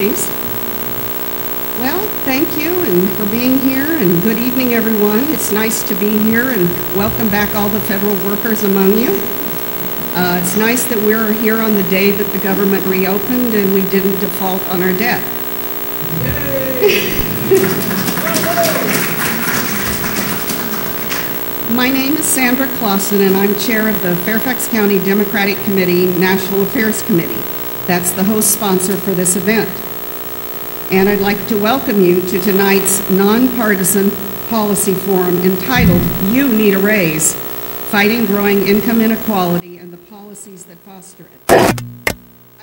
Please. Well, thank you and for being here, and good evening, everyone. It's nice to be here, and welcome back all the federal workers among you. It's nice that we're here on the day that the government reopened and we didn't default on our debt. My name is Sandra Clausen, and I'm chair of the Fairfax County Democratic Committee National Affairs Committee. That's the host sponsor for this event. And I'd like to welcome you to tonight's nonpartisan policy forum entitled You Need a Raise, Fighting Growing Income Inequality and the Policies That Foster It. I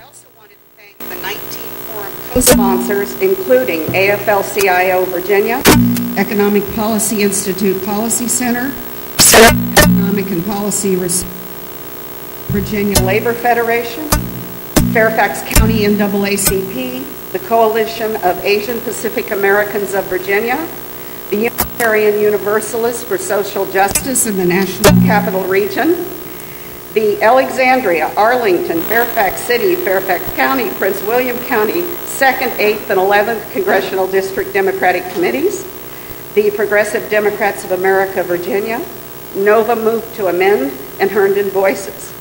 also wanted to thank the 19 forum co-sponsors, including AFL-CIO Virginia, Economic Policy Institute Policy Center, Economic and Policy Virginia Labor Federation, Fairfax County NAACP, the Coalition of Asian Pacific Americans of Virginia, the Unitarian Universalists for Social Justice in the National Capital Region, the Alexandria, Arlington, Fairfax City, Fairfax County, Prince William County, 2nd, 8th, and 11th Congressional District Democratic Committees, the Progressive Democrats of America, Virginia, Nova Move to Amend, and Herndon Voices.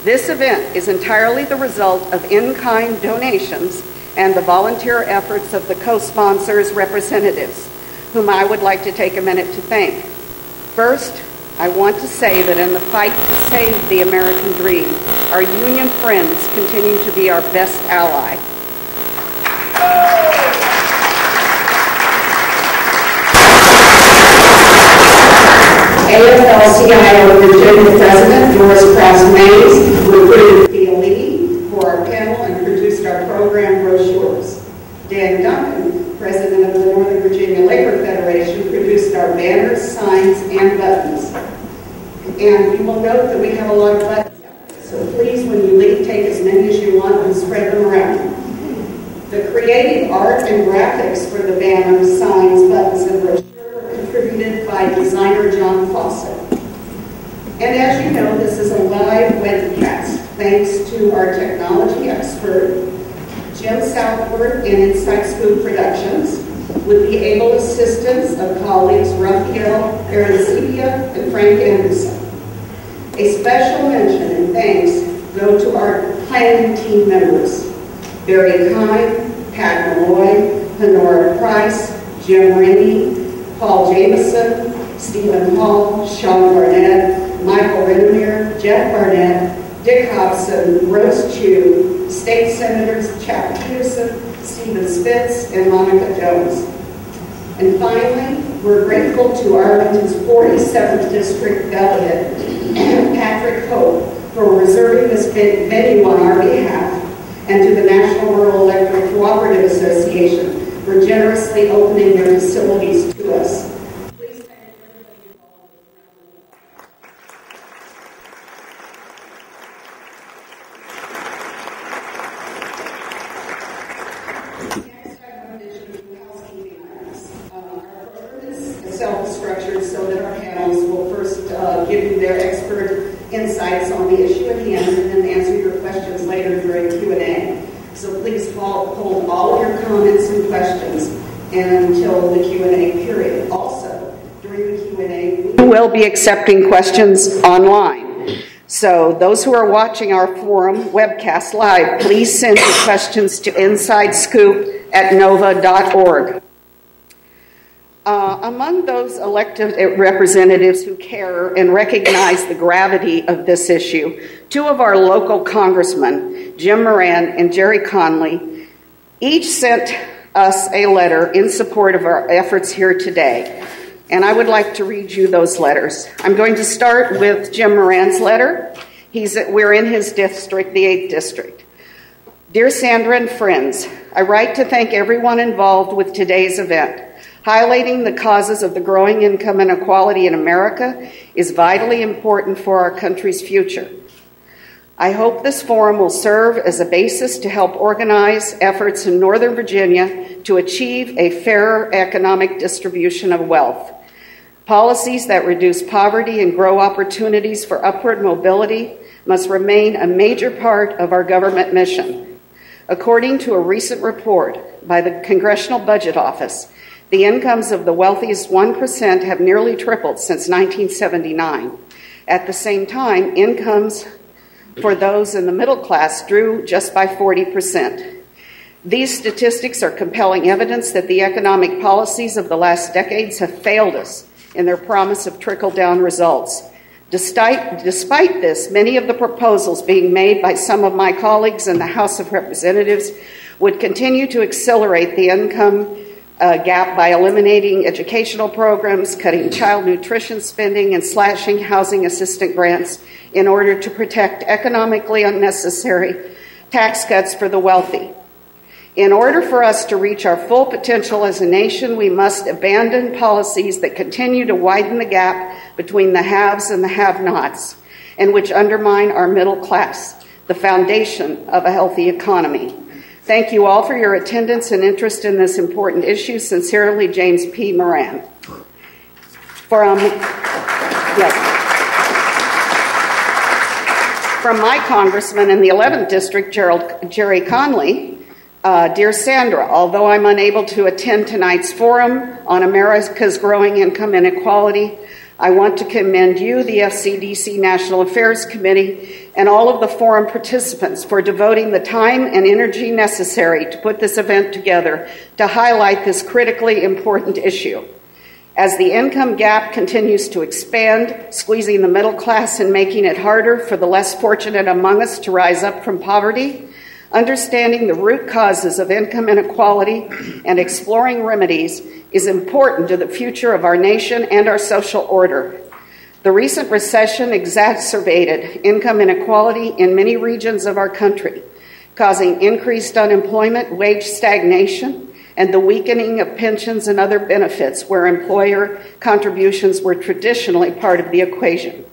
This event is entirely the result of in-kind donations and the volunteer efforts of the co-sponsors' representatives, whom I would like to take a minute to thank. First, I want to say that in the fight to save the American dream, our union friends continue to be our best ally. AFL-CIO Virginia President Doris Krause-Mays recruited Thea Lee for our panel and produced our program brochures. Dan Duncan, President of the Northern Virginia Labor Federation, produced our banners, signs, and buttons. And you will note that we have a lot of buttons, so please, when you leave, take as many as you want and spread them around. The creative art and graphics for the banners, signs, buttons, and brochures contributed by designer John Fawcett. And as you know, this is a live webcast thanks to our technology expert, Jim Southward in Inside Scoop Productions, with the able assistance of colleagues Raphael Arancibia and Frank Anderson. A special mention and thanks go to our planning team members, Barry Kine, Pat Malloy, Honora Price, Jim Rainey, Paul Jameson, Stephen Hall, Sean Barnett, Michael Rennemere, Jeff Barnett, Dick Hobson, Rose Chu, State Senators Chap Peterson, Stephen Spitz, and Monica Jones. And finally, we're grateful to Arlington's 47th District Delegate, Patrick Hope, for reserving this venue on our behalf, and to the National Rural Electric Cooperative Association for generously opening their facilities to us. Please thank everybody involved with Next, I want to mention a few housekeeping items. Our program is self-structured so that our panels will first give you their expert insights on the issue at hand and then answer your questions later during Q&A. So please hold all your comments and questions until the Q&A period. Also, during the Q&A, we will be accepting questions online. So those who are watching our forum webcast live, please send your questions to insidescoop@nova.org. Among those elected representatives who care and recognize the gravity of this issue, two of our local congressmen, Jim Moran and Jerry Conley, each sent us a letter in support of our efforts here today. And I would like to read you those letters. I'm going to start with Jim Moran's letter. We're in his district, the 8th District. Dear Sandra and friends, I write to thank everyone involved with today's event. Highlighting the causes of the growing income inequality in America is vitally important for our country's future. I hope this forum will serve as a basis to help organize efforts in Northern Virginia to achieve a fairer economic distribution of wealth. Policies that reduce poverty and grow opportunities for upward mobility must remain a major part of our government mission. According to a recent report by the Congressional Budget Office, the incomes of the wealthiest 1% have nearly tripled since 1979. At the same time, incomes for those in the middle class grew just by 40%. These statistics are compelling evidence that the economic policies of the last decades have failed us in their promise of trickle-down results. Despite this, many of the proposals being made by some of my colleagues in the House of Representatives would continue to accelerate the income gap by eliminating educational programs, cutting child nutrition spending, and slashing housing assistance grants in order to protect economically unnecessary tax cuts for the wealthy. In order for us to reach our full potential as a nation, we must abandon policies that continue to widen the gap between the haves and the have-nots, and which undermine our middle class, the foundation of a healthy economy. Thank you all for your attendance and interest in this important issue. Sincerely, James P. Moran. From my congressman in the 11th District, Jerry Conley. Dear Sandra, although I'm unable to attend tonight's forum on America's growing income inequality, I want to commend you, the FCDC National Affairs Committee, and all of the forum participants for devoting the time and energy necessary to put this event together to highlight this critically important issue. As the income gap continues to expand, squeezing the middle class and making it harder for the less fortunate among us to rise up from poverty, understanding the root causes of income inequality and exploring remedies is important to the future of our nation and our social order. The recent recession exacerbated income inequality in many regions of our country, causing increased unemployment, wage stagnation, and the weakening of pensions and other benefits where employer contributions were traditionally part of the equation.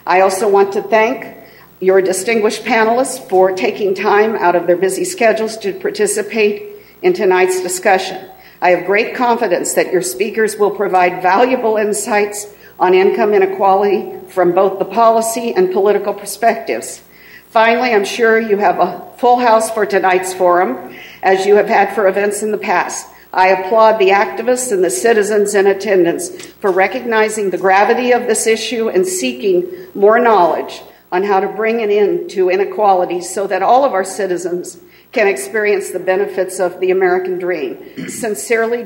I also want to thank your distinguished panelists for taking time out of their busy schedules to participate in tonight's discussion. I have great confidence that your speakers will provide valuable insights on income inequality from both the policy and political perspectives. Finally, I'm sure you have a full house for tonight's forum, as you have had for events in the past. I applaud the activists and the citizens in attendance for recognizing the gravity of this issue and seeking more knowledge on how to bring an end to inequality so that all of our citizens can experience the benefits of the American dream. Sincerely,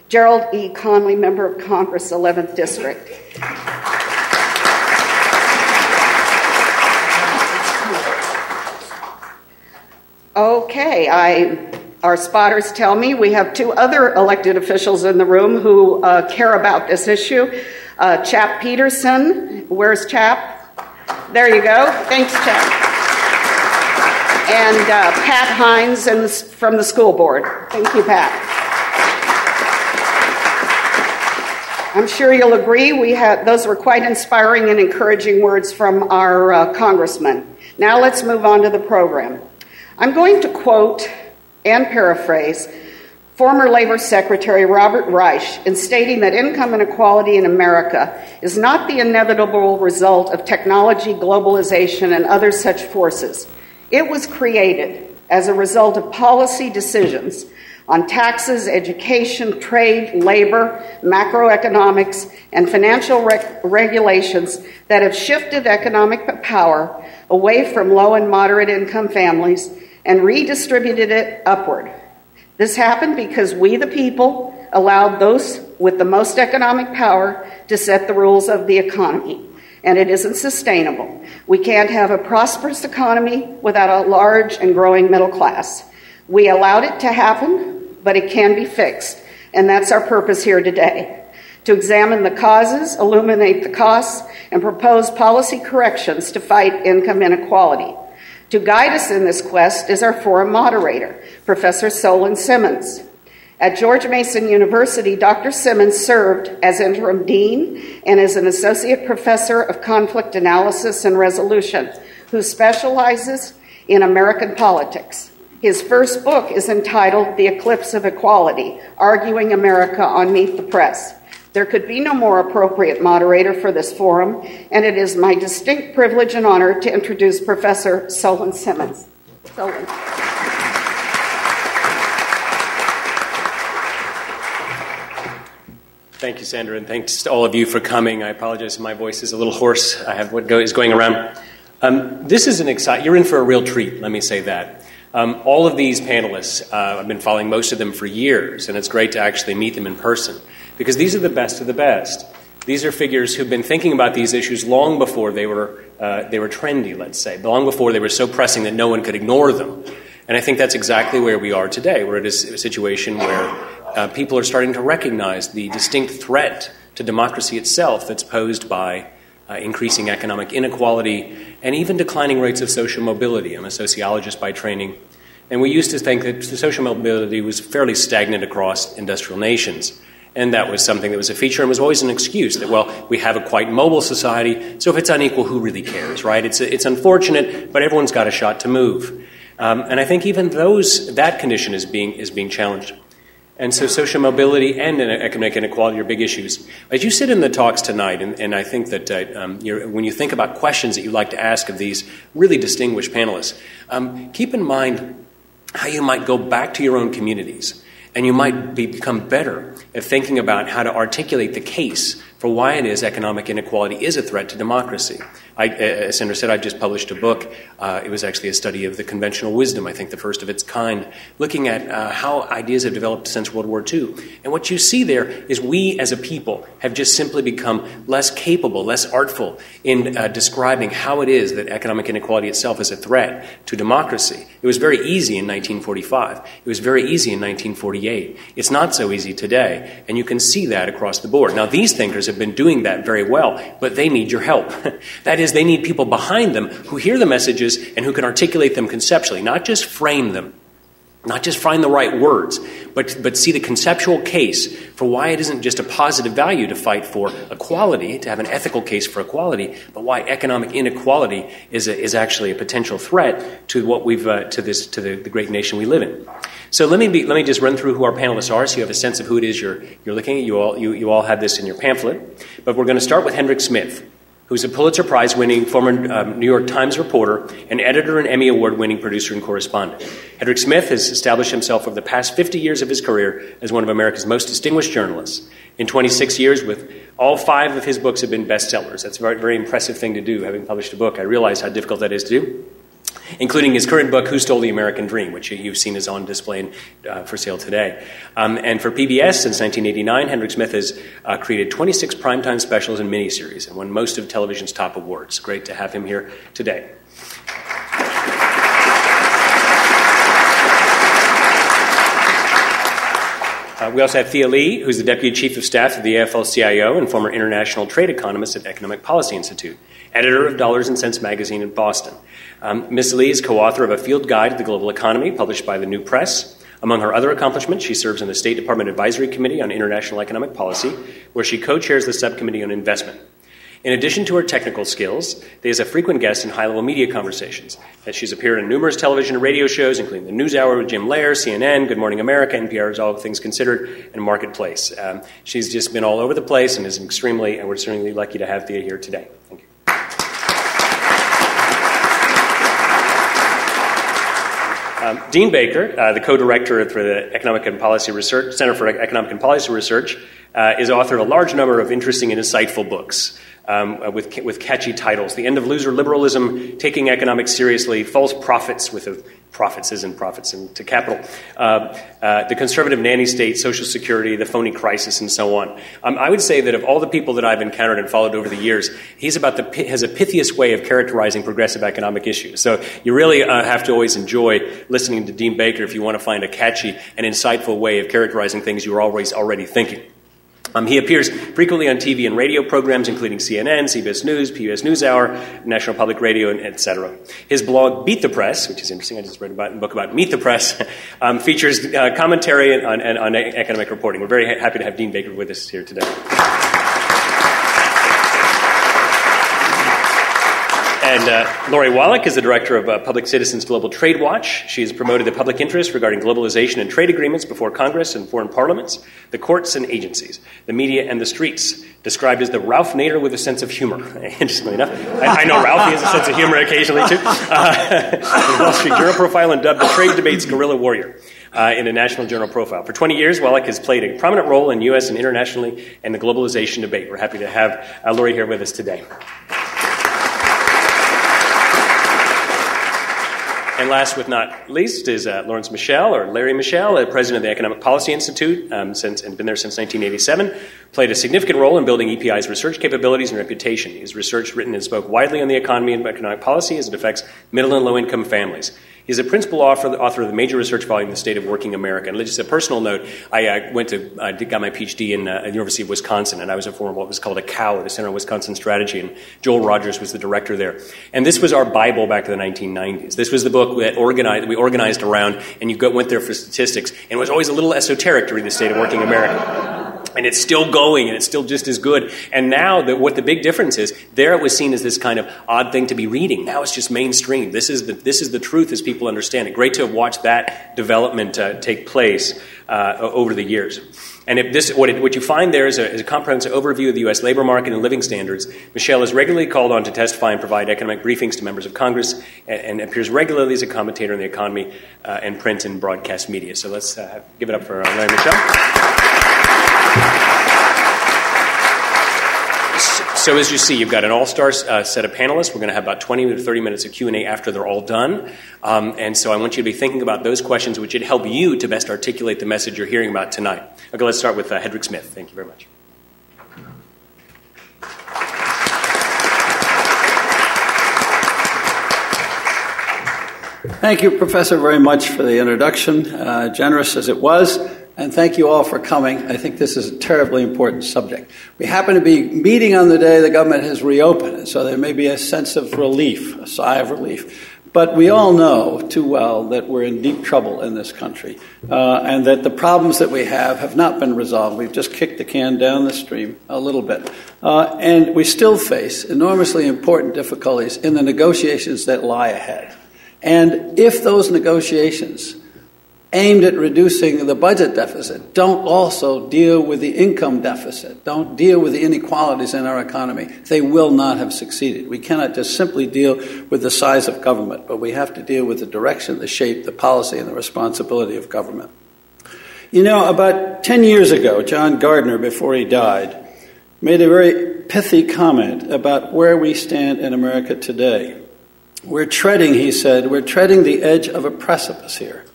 Gerald E. Conley, Member of Congress, 11th District. Okay, our spotters tell me we have two other elected officials in the room who care about this issue. Chap Peterson, where's Chap? There you go. Thanks, Chap. And Pat Hines from the school board. Thank you, Pat. I'm sure you'll agree those were quite inspiring and encouraging words from our congressman. Now let's move on to the program. I'm going to quote and paraphrase former Labor Secretary Robert Reich in stating that income inequality in America is not the inevitable result of technology, globalization, and other such forces. It was created as a result of policy decisions on taxes, education, trade, labor, macroeconomics, and financial regulations that have shifted economic power away from low and moderate income families and redistributed it upward. This happened because we, the people, allowed those with the most economic power to set the rules of the economy, and it isn't sustainable. We can't have a prosperous economy without a large and growing middle class. We allowed it to happen, but it can be fixed, and that's our purpose here today, to examine the causes, illuminate the costs, and propose policy corrections to fight income inequality. To guide us in this quest is our forum moderator, Professor Solon Simmons. At George Mason University, Dr. Simmons served as interim dean and is an associate professor of conflict analysis and resolution, who specializes in American politics. His first book is entitled The Eclipse of Equality, Arguing America on Meet the Press. There could be no more appropriate moderator for this forum, and it is my distinct privilege and honor to introduce Professor Solon Simmons. Solon. Thank you, Sandra, and thanks to all of you for coming. I apologize if my voice is a little hoarse. I have what is going around. This is an exciting... You're in for a real treat, let me say that. All of these panelists, I've been following most of them for years, and it's great to actually meet them in person, because these are the best of the best. These are figures who've been thinking about these issues long before they were trendy, let's say, long before they were so pressing that no one could ignore them. And I think that's exactly where we are today. We're at a situation where people are starting to recognize the distinct threat to democracy itself that's posed by increasing economic inequality and even declining rates of social mobility. I'm a sociologist by training, and we used to think that social mobility was fairly stagnant across industrial nations. And that was something that was a feature and was always an excuse that, well, we have a quite mobile society, so if it's unequal, who really cares, right? It's unfortunate, but everyone's got a shot to move. And I think even that condition is being challenged. And so social mobility and economic inequality are big issues. As you sit in the talks tonight, and I think that when you think about questions that you'd like to ask of these really distinguished panelists, keep in mind how you might go back to your own communities, and you might become better at thinking about how to articulate the case for why it is economic inequality is a threat to democracy. As Sandra said, I've just published a book. It was actually a study of the conventional wisdom, I think the first of its kind, looking at how ideas have developed since World War II. And what you see there is we as a people have just simply become less capable, less artful in describing how it is that economic inequality itself is a threat to democracy. It was very easy in 1945. It was very easy in 1948. It's not so easy today, and you can see that across the board. Now, these thinkers have been doing that very well, but they need your help. That is, they need people behind them who hear the messages and who can articulate them conceptually, not just frame them, not just find the right words, but see the conceptual case for why it isn't just a positive value to fight for equality, to have an ethical case for equality, but why economic inequality is actually a potential threat to what to the great nation we live in. So let me just run through who our panelists are, so you have a sense of who it is you're looking at. You all have this in your pamphlet, but we're going to start with Hendrik Smith, who's a Pulitzer Prize-winning former New York Times reporter and editor and Emmy Award-winning producer and correspondent. Hendrik Smith has established himself over the past 50 years of his career as one of America's most distinguished journalists. In 26 years, with all 5 of his books have been bestsellers. That's a very, very impressive thing to do, having published a book. I realize how difficult that is to do, including his current book, Who Stole the American Dream, which you've seen is on display for sale today. And for PBS, since 1989, Hendrik Smith has created 26 primetime specials and miniseries and won most of television's top awards. Great to have him here today. We also have Thea Lee, who's the Deputy Chief of Staff of the AFL-CIO and former international trade economist at Economic Policy Institute, editor of Dollars and Cents magazine in Boston. Ms. Lee is co-author of A Field Guide to the Global Economy, published by the New Press. Among her other accomplishments, she serves on the State Department Advisory Committee on International Economic Policy, where she co-chairs the Subcommittee on Investment. In addition to her technical skills, Thea is a frequent guest in high-level media conversations, as she's appeared in numerous television and radio shows, including The News Hour with Jim Lehrer, CNN, Good Morning America, NPR's All Things Considered, and Marketplace. She's just been all over the place and is we're extremely lucky to have Thea here today. Thank you. Dean Baker, the co-director for the Economic and Policy Research Center for Economic and Policy Research, is author of a large number of interesting and insightful books with catchy titles: The End of Loser Liberalism, Taking Economics Seriously, False Prophets with a profits into capital, The Conservative Nanny State, Social Security, The Phony Crisis, and so on. I would say that of all the people that I've encountered and followed over the years, he's has a pithiest way of characterizing progressive economic issues. So you really have to always enjoy listening to Dean Baker if you want to find a catchy and insightful way of characterizing things you're already thinking. He appears frequently on TV and radio programs, including CNN, CBS News, PBS NewsHour, National Public Radio, and etc. His blog, Beat the Press, which is interesting, I just read a book about Meet the Press, features commentary on economic reporting. We're very happy to have Dean Baker with us here today. And Lori Wallach is the director of Public Citizens Global Trade Watch. She has promoted the public interest regarding globalization and trade agreements before Congress and foreign parliaments, the courts and agencies, the media and the streets, described as the Ralph Nader with a sense of humor. Interestingly enough, I know Ralphie has a sense of humor occasionally, too. The Wall Street Journal profile and dubbed the trade debate's guerrilla warrior. in a National Journal profile. For 20 years, Wallach has played a prominent role in U.S. and internationally in the globalization debate. We're happy to have Lori here with us today. And last but not least is Lawrence Michel, or Larry Michel, president of the Economic Policy Institute, and been there since 1987. Played a significant role in building EPI's research capabilities and reputation. He's researched, written, and spoke widely on the economy and economic policy as it affects middle and low-income families. He's a principal author of the major research volume, The State of Working America. And just a personal note, I got my PhD in the University of Wisconsin, and I was a former what was called a COW, the Center on Wisconsin Strategy, and Joel Rogers was the director there. And this was our Bible back to the 1990s. This was the book that we organized around, and you went there for statistics, and it was always a little esoteric to read The State of Working America. And it's still going, and it's still just as good. And now, what the big difference is, there it was seen as this kind of odd thing to be reading. Now it's just mainstream. This is the truth as people understand it. Great to have watched that development take place over the years. And what you find there is a comprehensive overview of the U.S. labor market and living standards. Michelle is regularly called on to testify and provide economic briefings to members of Congress, and appears regularly as a commentator in the economy and print and broadcast media. So let's give it up for Larry Michel. So as you see, you've got an all-star set of panelists. We're going to have about 20 to 30 minutes of Q&A after they're all done. And so I want you to be thinking about those questions which would help you to best articulate the message you're hearing about tonight. Okay, let's start with Hedrick Smith. Thank you very much. Thank you, Professor, very much for the introduction, generous as it was. And thank you all for coming. I think this is a terribly important subject. We happen to be meeting on the day the government has reopened, so there may be a sense of relief, a sigh of relief. But we all know too well that we're in deep trouble in this country, and that the problems that we have not been resolved. We've just kicked the can down the stream a little bit. And we still face enormously important difficulties in the negotiations that lie ahead. And if those negotiations aimed at reducing the budget deficit don't also deal with the income deficit, don't deal with the inequalities in our economy, they will not have succeeded. We cannot just simply deal with the size of government, but we have to deal with the direction, the shape, the policy, and the responsibility of government. You know, about 10 years ago, John Gardner, before he died, made a very pithy comment about where we stand in America today. We're treading, he said, we're treading the edge of a precipice here.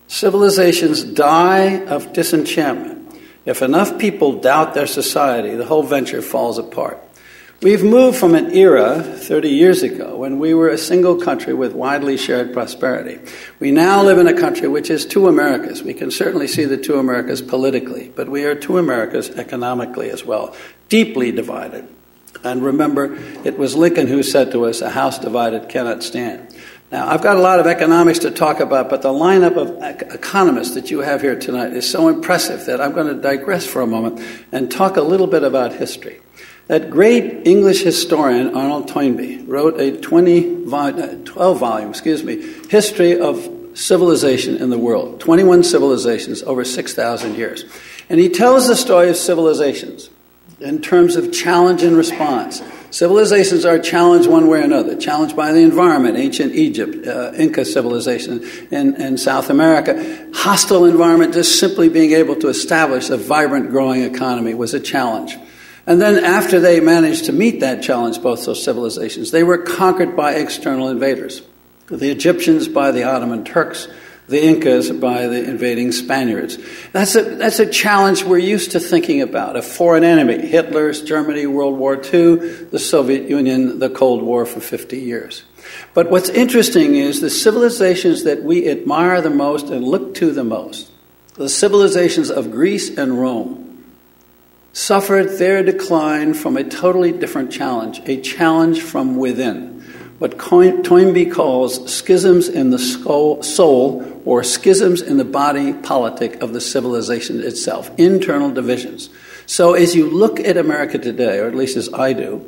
Civilizations die of disenchantment. If enough people doubt their society, the whole venture falls apart. We've moved from an era 30 years ago when we were a single country with widely shared prosperity. We now live in a country which is two Americas. We can certainly see the two Americas politically, but we are two Americas economically as well, deeply divided. And remember, it was Lincoln who said to us, "A house divided cannot stand." Now, I've got a lot of economics to talk about, but the lineup of economists that you have here tonight is so impressive that I'm going to digress for a moment and talk a little bit about history. That great English historian, Arnold Toynbee, wrote a 12-volume history of civilization in the world, 21 civilizations over 6,000 years. And he tells the story of civilizations in terms of challenge and response. Civilizations are challenged one way or another, challenged by the environment, ancient Egypt, Inca civilization in South America. Hostile environment, just simply being able to establish a vibrant, growing economy was a challenge. And then after they managed to meet that challenge, both those civilizations, they were conquered by external invaders. The Egyptians by the Ottoman Turks, the Incas by the invading Spaniards. That's a challenge we're used to thinking about, a foreign enemy, Hitler's Germany, World War II, the Soviet Union, the Cold War for 50 years. But what's interesting is the civilizations that we admire the most and look to the most, the civilizations of Greece and Rome, suffered their decline from a totally different challenge, a challenge from within. What Toynbee calls schisms in the soul or schisms in the body politic of the civilization itself, internal divisions. So as you look at America today, or at least as I do,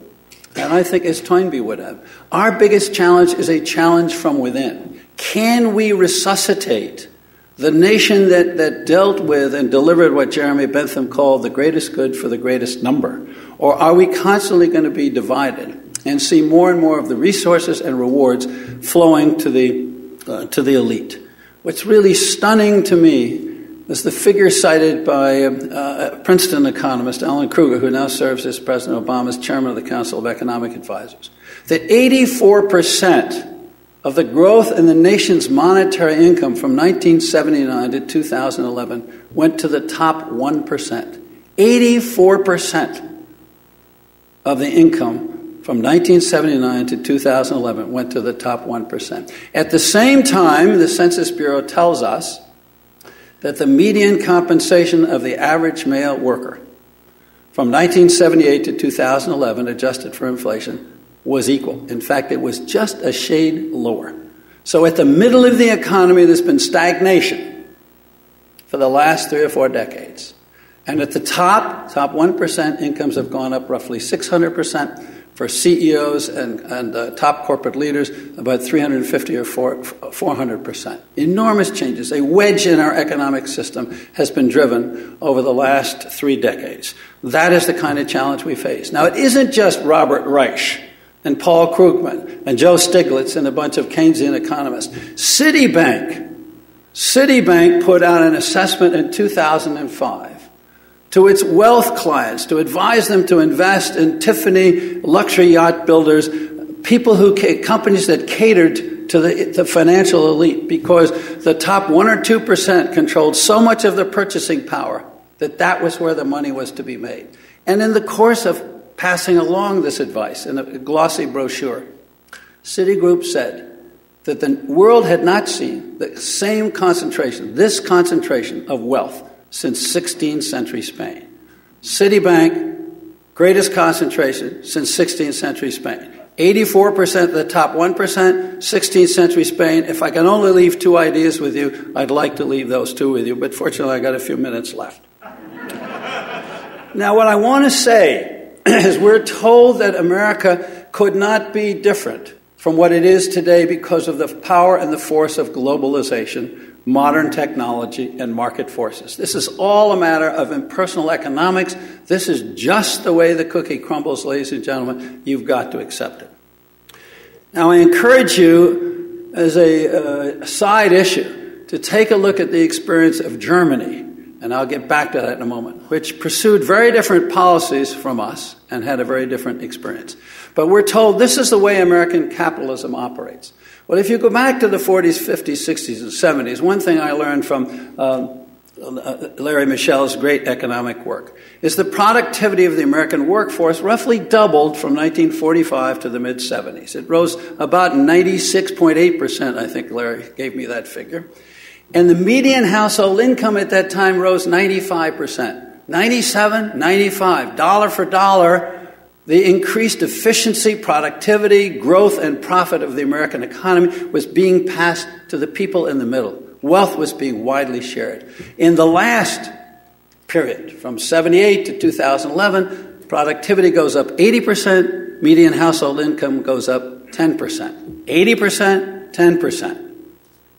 and I think as Toynbee would have, our biggest challenge is a challenge from within. Can we resuscitate the nation that dealt with and delivered what Jeremy Bentham called the greatest good for the greatest number? Or are we constantly going to be divided and see more and more of the resources and rewards flowing to the elite? What's really stunning to me is the figure cited by a Princeton economist, Alan Kruger, who now serves as President Obama's chairman of the Council of Economic Advisors, that 84% of the growth in the nation's monetary income from 1979 to 2011 went to the top 1%. 84% of the income from 1979 to 2011 went to the top 1%. At the same time, the Census Bureau tells us that the median compensation of the average male worker from 1978 to 2011, adjusted for inflation, was equal. In fact, it was just a shade lower. So at the middle of the economy, there's been stagnation for the last 3 or 4 decades. And at the top 1%, incomes have gone up roughly 600%. For CEOs and top corporate leaders, about 350 or 400%. Enormous changes. A wedge in our economic system has been driven over the last 3 decades. That is the kind of challenge we face. Now, it isn't just Robert Reich and Paul Krugman and Joe Stiglitz and a bunch of Keynesian economists. Citibank put out an assessment in 2005 to its wealth clients, to advise them to invest in Tiffany luxury yacht builders, companies that catered to the financial elite, because the top 1 or 2% controlled so much of the purchasing power that was where the money was to be made. And in the course of passing along this advice in a glossy brochure, Citigroup said that the world had not seen the same concentration, this concentration of wealth, since 16th century Spain. Citibank, greatest concentration since 16th century Spain. 84% of the top 1%, 16th century Spain. If I can only leave 2 ideas with you, I'd like to leave those 2 with you, but fortunately I got a few minutes left. Now what I want to say is we're told that America could not be different from what it is today because of the power and the force of globalization, modern technology, and market forces. This is all a matter of impersonal economics. This is just the way the cookie crumbles, ladies and gentlemen. You've got to accept it. Now, I encourage you, as a side issue, to take a look at the experience of Germany, and I'll get back to that in a moment, which pursued very different policies from us and had a very different experience. But we're told this is the way American capitalism operates. Well, if you go back to the 40s, 50s, 60s, and 70s, one thing I learned from Larry Michel's great economic work is the productivity of the American workforce roughly doubled from 1945 to the mid-70s. It rose about 96.8%, I think Larry gave me that figure. And the median household income at that time rose 95%. 97, 95, dollar for dollar. The increased efficiency, productivity, growth, and profit of the American economy was being passed to the people in the middle. Wealth was being widely shared. In the last period, from 78 to 2011, productivity goes up 80%, median household income goes up 10%. 80%, 10%.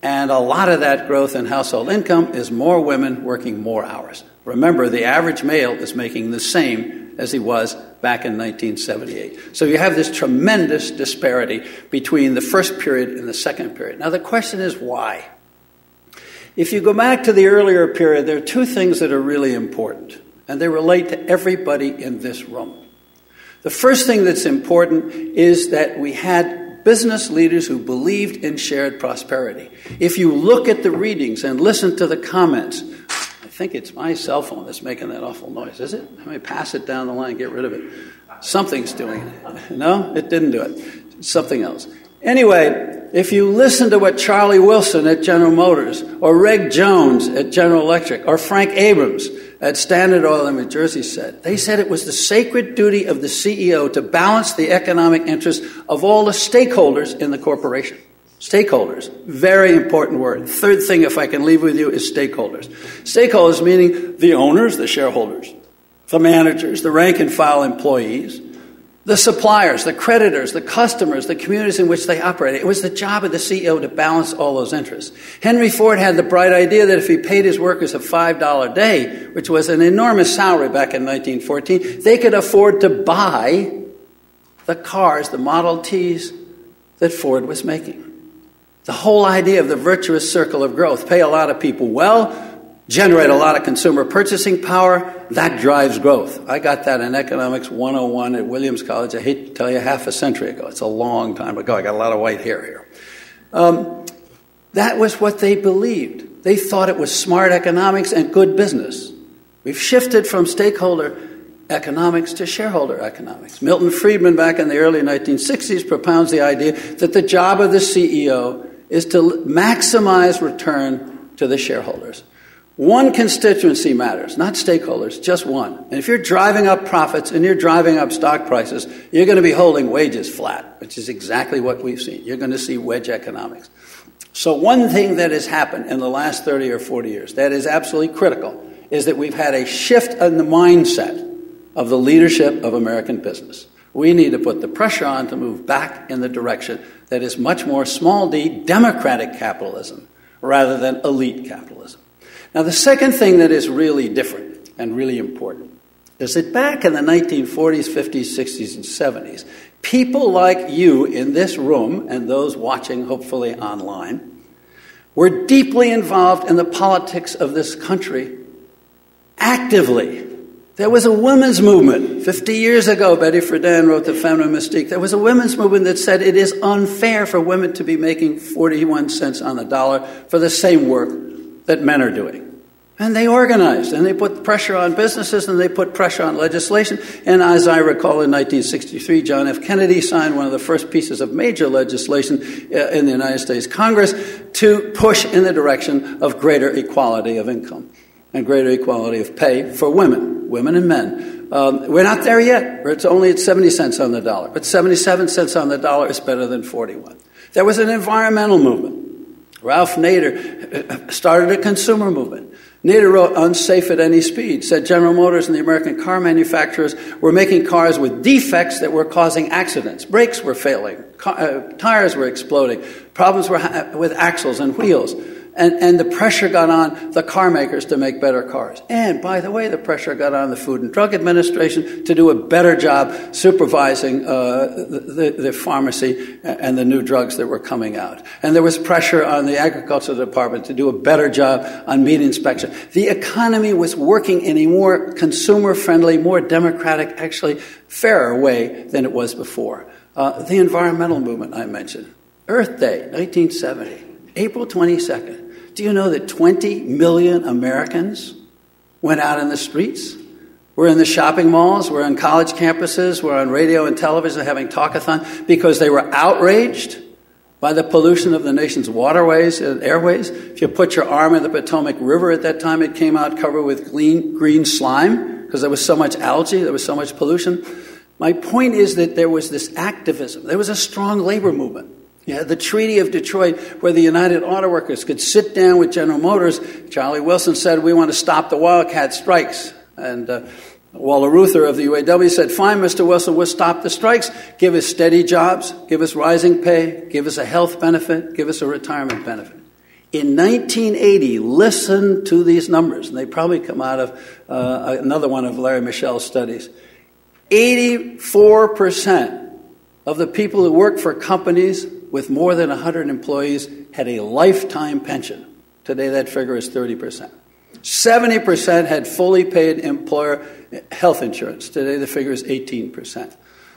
And a lot of that growth in household income is more women working more hours. Remember, the average male is making the same as he was back in 1978. So you have this tremendous disparity between the first period and the second period. Now the question is why? If you go back to the earlier period, there are 2 things that are really important, and they relate to everybody in this room. The first thing that's important is that we had business leaders who believed in shared prosperity. If you look at the readings and listen to the comments, I think it's my cell phone that's making that awful noise, is it? I may pass it down the line, get rid of it. Something's doing it. No, it didn't do it. It's something else. Anyway, if you listen to what Charlie Wilson at General Motors, or Reg Jones at General Electric, or Frank Abrams at Standard Oil in New Jersey said, they said it was the sacred duty of the CEO to balance the economic interests of all the stakeholders in the corporation. Stakeholders, very important word. Third thing, if I can leave with you, is stakeholders. Stakeholders meaning the owners, the shareholders, the managers, the rank and file employees, the suppliers, the creditors, the customers, the communities in which they operate. It was the job of the CEO to balance all those interests. Henry Ford had the bright idea that if he paid his workers a $5 a day, which was an enormous salary back in 1914, they could afford to buy the cars, the Model Ts that Ford was making. The whole idea of the virtuous circle of growth, pay a lot of people well, generate a lot of consumer purchasing power, that drives growth. I got that in Economics 101 at Williams College, I hate to tell you, half a century ago. It's a long time ago. I got a lot of white hair here. That was what they believed. They thought it was smart economics and good business. We've shifted from stakeholder economics to shareholder economics. Milton Friedman, back in the early 1960s, propounds the idea that the job of the CEO is to maximize return to the shareholders. One constituency matters, not stakeholders, just one. And if you're driving up profits and you're driving up stock prices, you're going to be holding wages flat, which is exactly what we've seen. You're going to see wedge economics. So one thing that has happened in the last 30 or 40 years that is absolutely critical is that we've had a shift in the mindset of the leadership of American business. We need to put the pressure on to move back in the direction that is much more small d, democratic capitalism, rather than elite capitalism. Now, the second thing that is really different and really important is that back in the 1940s, 50s, 60s, and 70s, people like you in this room and those watching, hopefully online, were deeply involved in the politics of this country actively. There was a women's movement. 50 years ago, Betty Friedan wrote The Feminine Mystique. There was a women's movement that said it is unfair for women to be making 41 cents on the dollar for the same work that men are doing. And they organized, and they put pressure on businesses, and they put pressure on legislation. And as I recall, in 1963, John F. Kennedy signed one of the first pieces of major legislation in the United States Congress to push in the direction of greater equality of income and greater equality of pay for women and men. We're not there yet. It's only at 70 cents on the dollar. But 77 cents on the dollar is better than 41. There was an environmental movement. Ralph Nader started a consumer movement. Nader wrote Unsafe at Any Speed, said General Motors and the American car manufacturers were making cars with defects that were causing accidents. Brakes were failing. Tires were exploding. Problems were with axles and wheels. And the pressure got on the car makers to make better cars. And, by the way, the pressure got on the Food and Drug Administration to do a better job supervising the pharmacy and the new drugs that were coming out. And there was pressure on the Agriculture Department to do a better job on meat inspection. The economy was working in a more consumer-friendly, more democratic, actually fairer way than it was before. The environmental movement I mentioned. Earth Day, 1970. April 22nd. Do you know that 20 million Americans went out in the streets? We're in the shopping malls, we're on college campuses, we're on radio and television having talkathon because they were outraged by the pollution of the nation's waterways and airways. If you put your arm in the Potomac River at that time, it came out covered with green slime because there was so much algae, there was so much pollution. My point is that there was this activism. There was a strong labor movement. You had the Treaty of Detroit where the United Auto Workers could sit down with General Motors. Charlie Wilson said, we want to stop the wildcat strikes. And Walter Reuther of the UAW said, fine, Mr. Wilson, we'll stop the strikes. Give us steady jobs, give us rising pay, give us a health benefit, give us a retirement benefit. In 1980, listen to these numbers, and they probably come out of another one of Larry Michel's studies. 84% of the people who work for companies with more than 100 employees had a lifetime pension. Today that figure is 30%. 70% had fully paid employer health insurance. Today the figure is 18%.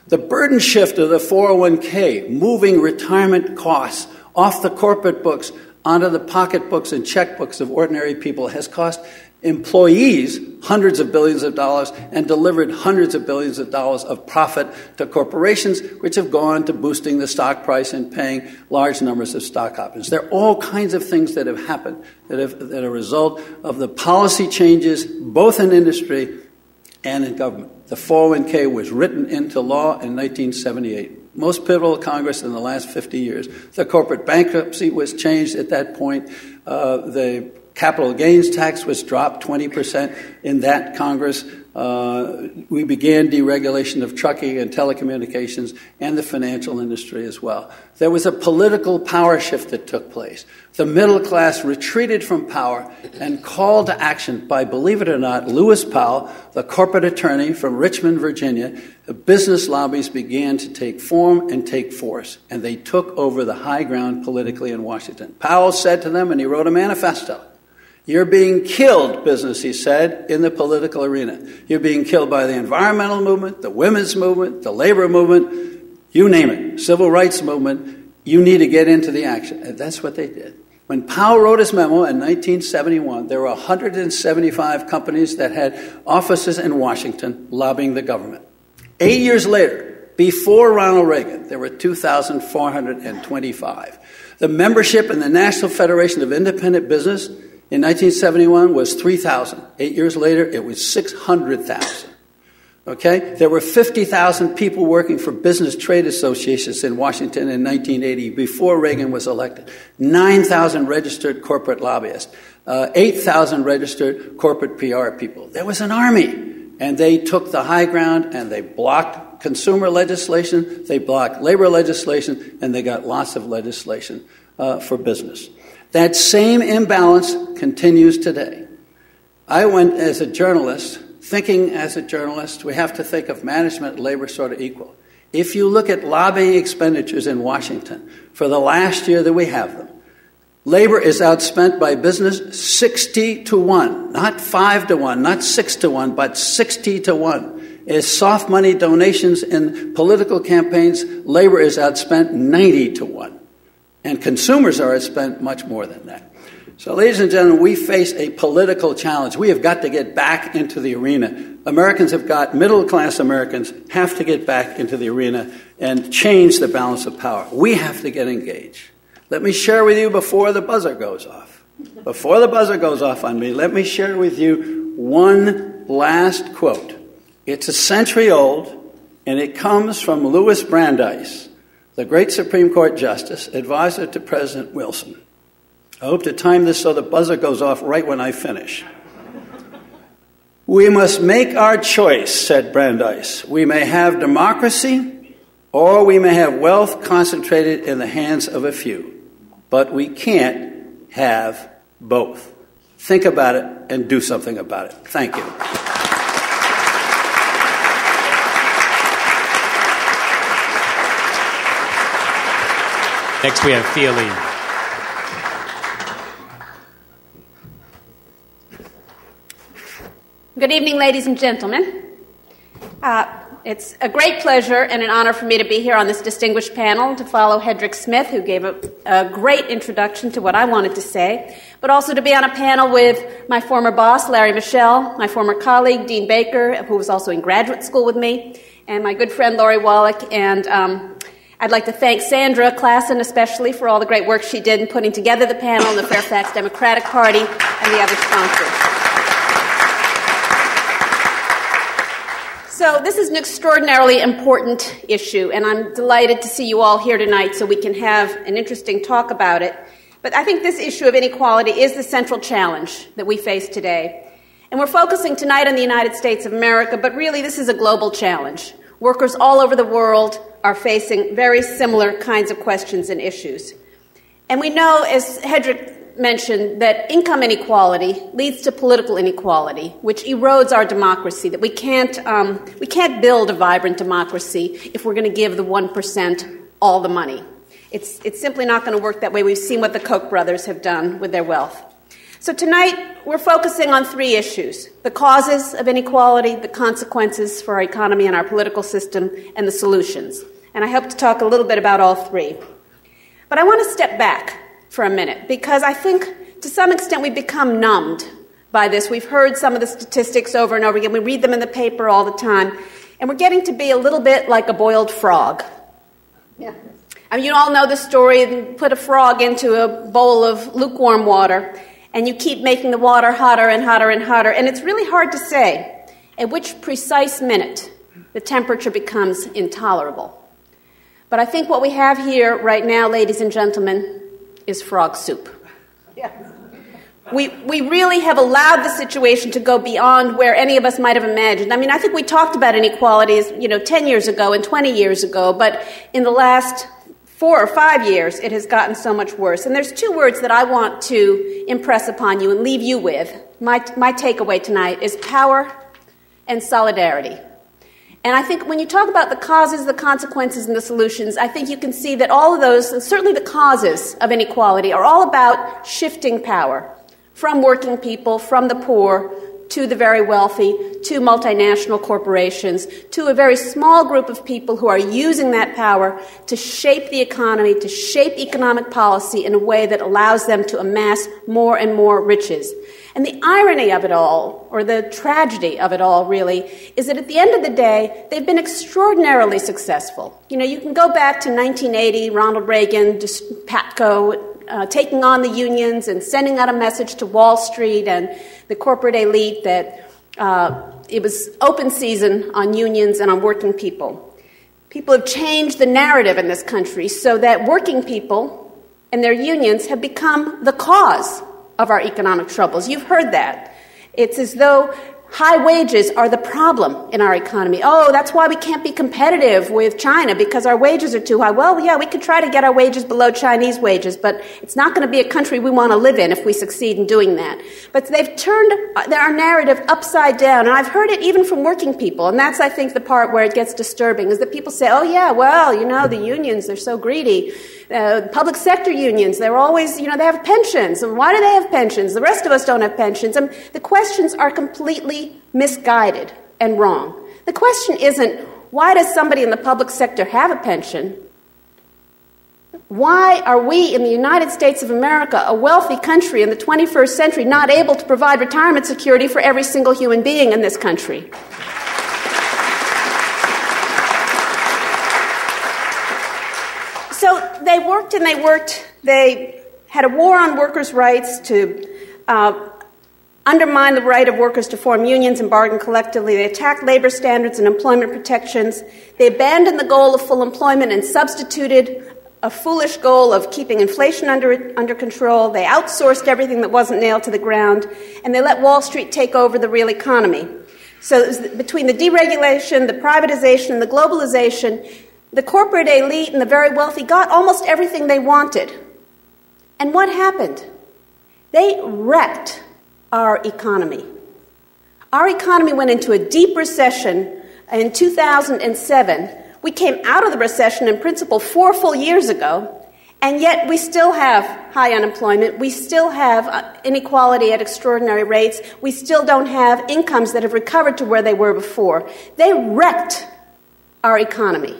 The burden shift of the 401k, moving retirement costs off the corporate books onto the pocketbooks and checkbooks of ordinary people, has cost employees hundreds of billions of dollars and delivered hundreds of billions of dollars of profit to corporations, which have gone to boosting the stock price and paying large numbers of stock options. There are all kinds of things that have happened that are a result of the policy changes, both in industry and in government. The 401k was written into law in 1978. Most pivotal Congress in the last 50 years. The corporate bankruptcy was changed at that point. The capital gains tax was dropped 20% in that Congress. We began deregulation of trucking and telecommunications and the financial industry as well. There was a political power shift that took place. The middle class retreated from power and called to action by, believe it or not, Lewis Powell, the corporate attorney from Richmond, Virginia. The business lobbies began to take form and take force, and they took over the high ground politically in Washington. Powell said to them, and he wrote a manifesto, "You're being killed," business, he said, in the political arena. You're being killed by the environmental movement, the women's movement, the labor movement, you name it, civil rights movement. You need to get into the action. And that's what they did. When Powell wrote his memo in 1971, there were 175 companies that had offices in Washington lobbying the government. 8 years later, before Ronald Reagan, there were 2,425. The membership in the National Federation of Independent Business in 1971 was 3,000. 8 years later, it was 600,000. Okay? There were 50,000 people working for business trade associations in Washington in 1980 before Reagan was elected. 9,000 registered corporate lobbyists. 8,000 registered corporate PR people. There was an army. And they took the high ground and they blocked consumer legislation, they blocked labor legislation, and they got lots of legislation for business. That same imbalance continues today. I went as a journalist, thinking as a journalist, we have to think of management and labor sort of equal. If you look at lobbying expenditures in Washington for the last year that we have them, labor is outspent by business 60-1, not 5-1, not 6-1, but 60-1. As soft money donations in political campaigns, labor is outspent 90-1. And consumers are outspent much more than that. So, ladies and gentlemen, we face a political challenge. We have got to get back into the arena. Middle-class Americans have to get back into the arena and change the balance of power. We have to get engaged. Let me share with you before the buzzer goes off. Before the buzzer goes off on me, let me share with you one last quote. It's a century old, and it comes from Louis Brandeis, the great Supreme Court Justice, advisor to President Wilson. I hope to time this so the buzzer goes off right when I finish. "We must make our choice," said Brandeis. "We may have democracy, or we may have wealth concentrated in the hands of a few. But we can't have both." Think about it and do something about it. Thank you. Next we have Thea Lee. Good evening, ladies and gentlemen. It's a great pleasure and an honor for me to be here on this distinguished panel to follow Hedrick Smith, who gave a great introduction to what I wanted to say, but also to be on a panel with my former boss, Larry Michel, my former colleague, Dean Baker, who was also in graduate school with me, and my good friend, Lori Wallach. And I'd like to thank Sandra Klassen especially for all the great work she did in putting together the panel, and the Fairfax Democratic Party, and the other sponsors. So this is an extraordinarily important issue, and I'm delighted to see you all here tonight so we can have an interesting talk about it. But I think this issue of inequality is the central challenge that we face today. And we're focusing tonight on the United States of America, but really this is a global challenge. Workers all over the world are facing very similar kinds of questions and issues. And we know, as Hedrick mentioned, that income inequality leads to political inequality, which erodes our democracy, that we can't build a vibrant democracy if we're going to give the 1% all the money. It's simply not going to work that way. We've seen what the Koch brothers have done with their wealth. So tonight, we're focusing on three issues: the causes of inequality, the consequences for our economy and our political system, and the solutions. And I hope to talk a little bit about all three. But I want to step back for a minute, because I think to some extent we've become numbed by this. We've heard some of the statistics over and over again. We read them in the paper all the time. And we're getting to be a little bit like a boiled frog. Yeah. I mean, you all know the story. You put a frog into a bowl of lukewarm water, and you keep making the water hotter and hotter and hotter. And it's really hard to say at which precise minute the temperature becomes intolerable. But I think what we have here right now, ladies and gentlemen, is frog soup. Yeah. We really have allowed the situation to go beyond where any of us might have imagined. I mean, I think we talked about inequalities, 10 years ago and 20 years ago, but in the last 4 or 5 years, it has gotten so much worse. And there's 2 words that I want to impress upon you and leave you with. My takeaway tonight is power and solidarity. And I think when you talk about the causes, the consequences, and the solutions, I think you can see that all of those, and certainly the causes of inequality, are all about shifting power from working people, from the poor, to the very wealthy, to multinational corporations, to a very small group of people who are using that power to shape the economy, to shape economic policy in a way that allows them to amass more and more riches. And the irony of it all, or the tragedy of it all, really, is that at the end of the day, they've been extraordinarily successful. You can go back to 1980, Ronald Reagan, PATCO, taking on the unions and sending out a message to Wall Street and the corporate elite that it was open season on unions and on working people. People have changed the narrative in this country so that working people and their unions have become the cause of our economic troubles. You've heard that. It's as though high wages are the problem in our economy. Oh, that's why we can't be competitive with China, because our wages are too high. Well, yeah, we could try to get our wages below Chinese wages, but it's not going to be a country we want to live in if we succeed in doing that. But they've turned our narrative upside down, and I've heard it even from working people, and that's, I think, the part where it gets disturbing, is that people say, oh, yeah, well, the unions, they're so greedy. Public sector unions, they're always, they have pensions. And why do they have pensions? The rest of us don't have pensions. And the questions are completely misguided and wrong. The question isn't, why does somebody in the public sector have a pension? Why are we in the United States of America, a wealthy country in the 21st century, not able to provide retirement security for every single human being in this country? So they worked and they worked. They had a war on workers' rights to undermine the right of workers to form unions and bargain collectively. They attacked labor standards and employment protections. They abandoned the goal of full employment and substituted a foolish goal of keeping inflation under control. They outsourced everything that wasn't nailed to the ground, and they let Wall Street take over the real economy. So it was between the deregulation, the privatization, and the globalization, the corporate elite and the very wealthy got almost everything they wanted. And what happened? They wrecked our economy. Our economy went into a deep recession in 2007. We came out of the recession in principle 4 full years ago, and yet we still have high unemployment. We still have inequality at extraordinary rates. We still don't have incomes that have recovered to where they were before. They wrecked our economy.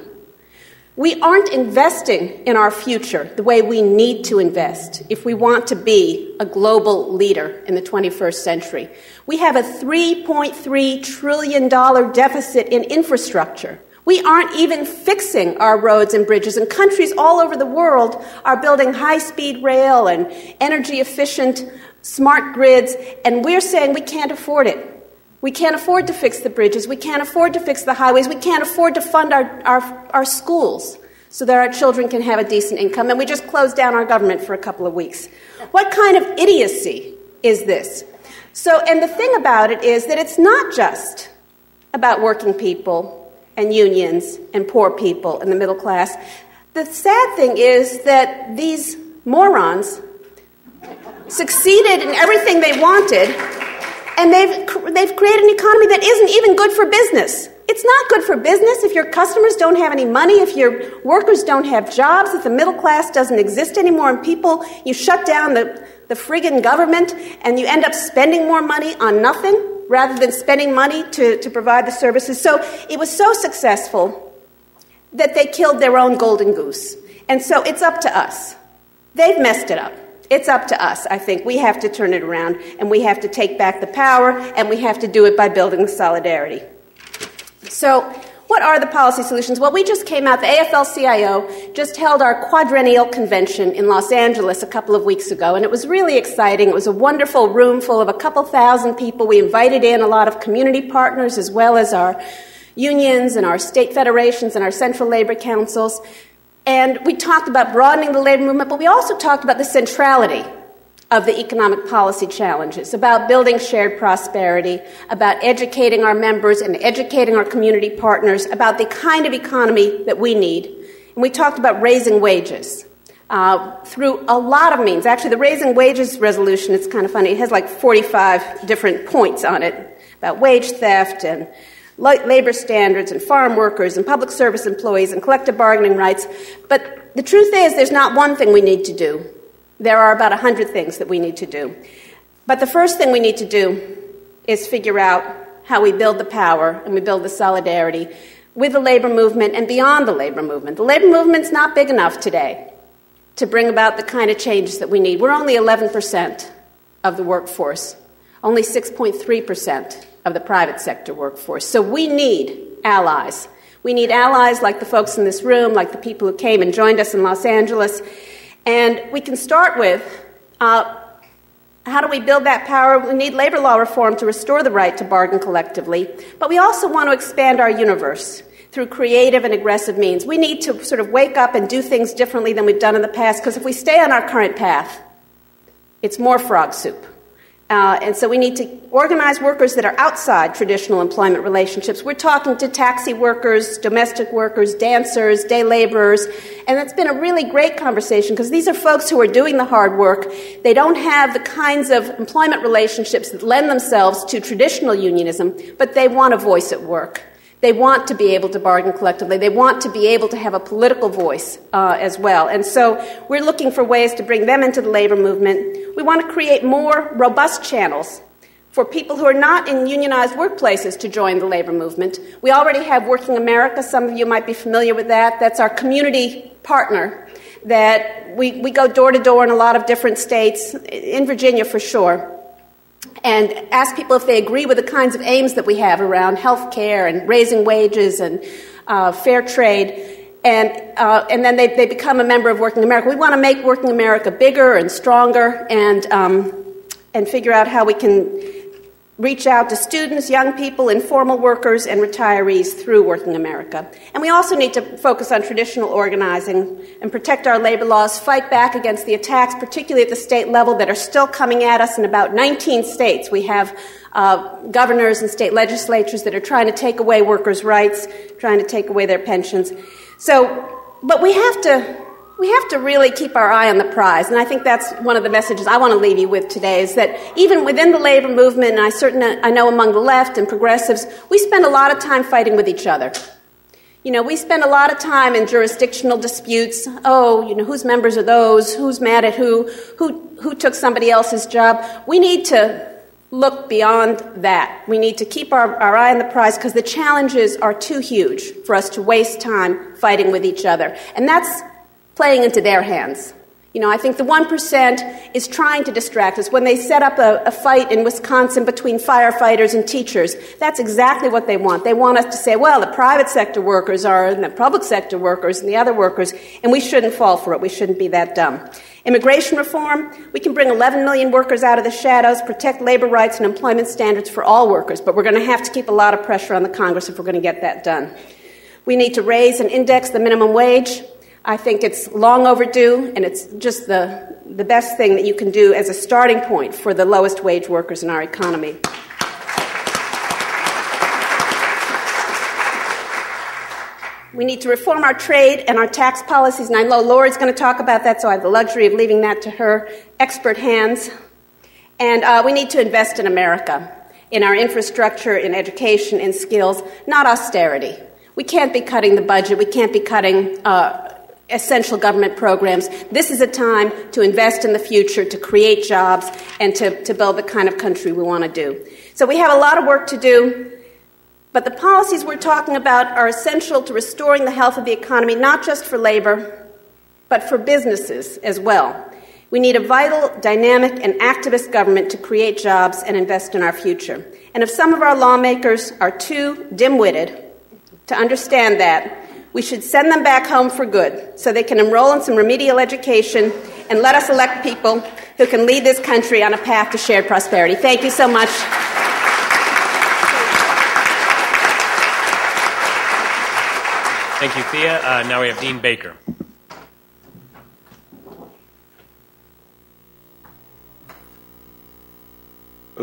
We aren't investing in our future the way we need to invest if we want to be a global leader in the 21st century. We have a $3.3 trillion deficit in infrastructure. We aren't even fixing our roads and bridges, and countries all over the world are building high-speed rail and energy-efficient smart grids, and we're saying we can't afford it. We can't afford to fix the bridges. We can't afford to fix the highways. We can't afford to fund our schools so that our children can have a decent income. And we just closed down our government for a couple of weeks. What kind of idiocy is this? And the thing about it is that it's not just about working people and unions and poor people and the middle class. The sad thing is that these morons succeeded in everything they wanted, and they've created an economy that isn't even good for business. It's not good for business if your customers don't have any money, if your workers don't have jobs, if the middle class doesn't exist anymore, and you shut down the friggin' government, and you end up spending more money on nothing rather than spending money to provide the services. So it was so successful that they killed their own golden goose. And so it's up to us. They've messed it up. It's up to us, I think. We have to turn it around, and we have to take back the power, and we have to do it by building solidarity. So what are the policy solutions? Well, we just came out, the AFL-CIO just held our quadrennial convention in Los Angeles a couple of weeks ago, and it was really exciting. It was a wonderful room full of a couple thousand people. We invited in a lot of community partners as well as our unions and our state federations and our central labor councils. And we talked about broadening the labor movement, but we also talked about the centrality of the economic policy challenges, about building shared prosperity, about educating our members and educating our community partners about the kind of economy that we need. And we talked about raising wages through a lot of means. Actually, the Raising Wages resolution, it's kind of funny, it has like 45 different points on it about wage theft and labor standards and farm workers and public service employees and collective bargaining rights. But the truth is there's not one thing we need to do. There are about 100 things that we need to do. But the first thing we need to do is figure out how we build the power and we build the solidarity with the labor movement and beyond the labor movement. The labor movement's not big enough today to bring about the kind of changes that we need. We're only 11% of the workforce, only 6.3% of the private sector workforce. So we need allies. We need allies like the folks in this room, like the people who came and joined us in Los Angeles. And we can start with how do we build that power? We need labor law reform to restore the right to bargain collectively. But we also want to expand our universe through creative and aggressive means. We need to sort of wake up and do things differently than we've done in the past, because if we stay on our current path, it's more frog soup. And so we need to organize workers that are outside traditional employment relationships. We're talking to taxi workers, domestic workers, dancers, day laborers, and it's been a really great conversation because these are folks who are doing the hard work. They don't have the kinds of employment relationships that lend themselves to traditional unionism, but they want a voice at work. They want to be able to bargain collectively. They want to be able to have a political voice as well. And so we're looking for ways to bring them into the labor movement. We want to create more robust channels for people who are not in unionized workplaces to join the labor movement. We already have Working America. Some of you might be familiar with that. That's our community partner that we go door to door in a lot of different states, in Virginia for sure, and ask people if they agree with the kinds of aims that we have around health care and raising wages and fair trade. And then they become a member of Working America. We want to make Working America bigger and stronger and figure out how we can reach out to students, young people, informal workers, and retirees through Working America. And we also need to focus on traditional organizing and protect our labor laws, fight back against the attacks, particularly at the state level, that are still coming at us in about 19 states. We have governors and state legislatures that are trying to take away workers' rights, trying to take away their pensions. But we have to really keep our eye on the prize, and I think that's one of the messages I want to leave you with today, is that even within the labor movement, and I know among the left and progressives, we spend a lot of time fighting with each other. You know, we spend a lot of time in jurisdictional disputes. Oh, you know, whose members are those? Who's mad at who? Who took somebody else's job? We need to look beyond that. We need to keep our eye on the prize, because the challenges are too huge for us to waste time fighting with each other. And that's playing into their hands. You know, I think the 1% is trying to distract us. When they set up a fight in Wisconsin between firefighters and teachers, that's exactly what they want. They want us to say, well, the private sector workers are and the public sector workers and the other workers, and we shouldn't fall for it. We shouldn't be that dumb. Immigration reform, we can bring 11 million workers out of the shadows, protect labor rights and employment standards for all workers, but we're going to have to keep a lot of pressure on the Congress if we're going to get that done. We need to raise and index the minimum wage. I think it's long overdue, and it's just the best thing that you can do as a starting point for the lowest wage workers in our economy. We need to reform our trade and our tax policies, and I know Laura's going to talk about that, so I have the luxury of leaving that to her expert hands. And we need to invest in America, in our infrastructure, in education, in skills, not austerity. We can't be cutting the budget. We can't be cutting essential government programs. This is a time to invest in the future, to create jobs, and to build the kind of country we want to do. So we have a lot of work to do, but the policies we're talking about are essential to restoring the health of the economy, not just for labor, but for businesses as well. We need a vital, dynamic, and activist government to create jobs and invest in our future. And if some of our lawmakers are too dim-witted to understand that, we should send them back home for good so they can enroll in some remedial education and let us elect people who can lead this country on a path to shared prosperity. Thank you so much. Thank you, Thea. Now we have Dean Baker.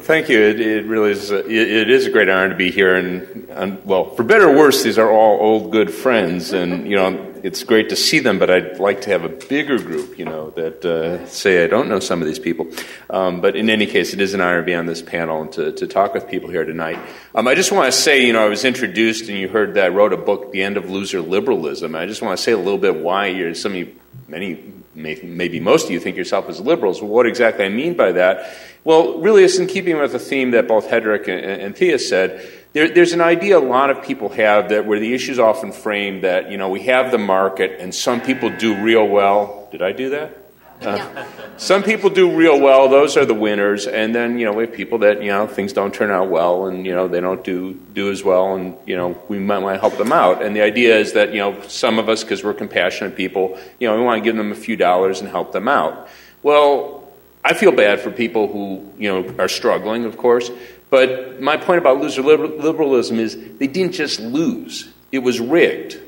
Well, thank you. It really is. It is a great honor to be here, and well, for better or worse, these are all old good friends, and it's great to see them. But I'd like to have a bigger group, that say I don't know some of these people. But in any case, it is an honor to be on this panel and to talk with people here tonight. I just want to say, I was introduced, and you heard that I wrote a book, The End of Loser Liberalism. I just want to say a little bit why maybe most of you think yourself as liberals. Well, what exactly I mean by that? Well, really, it's in keeping with the theme that both Hedrick and Thea said. There's an idea a lot of people have that where the issue is often framed that, we have the market and some people do real well. Did I do that? No. Some people do real well. Those are the winners. And then, we have people that, things don't turn out well and, they don't do as well. And, we might want to help them out. And the idea is that, some of us, because we're compassionate people, we want to give them a few dollars and help them out. Well, I feel bad for people who, are struggling, of course. But my point about loser liberalism is they didn't just lose. It was rigged.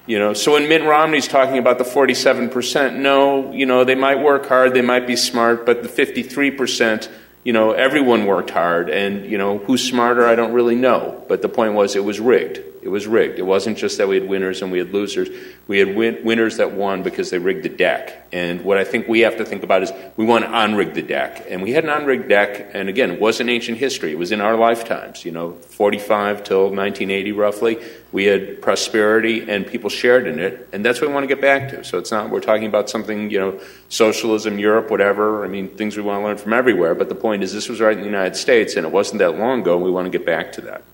So when Mitt Romney's talking about the 47%, no, they might work hard, they might be smart, but the 53%, everyone worked hard, and, who's smarter, I don't really know. But the point was it was rigged. It was rigged. It wasn't just that we had winners and we had losers. We had winners that won because they rigged the deck. And what I think we have to think about is we want to unrig the deck. And we had an unrigged deck, and again, it wasn't ancient history. It was in our lifetimes, 45 till 1980 roughly. We had prosperity and people shared in it, and that's what we want to get back to. So it's not, we're talking about something, socialism, Europe, whatever. I mean, things we want to learn from everywhere. But the point is this was right in the United States, and it wasn't that long ago, and we want to get back to that.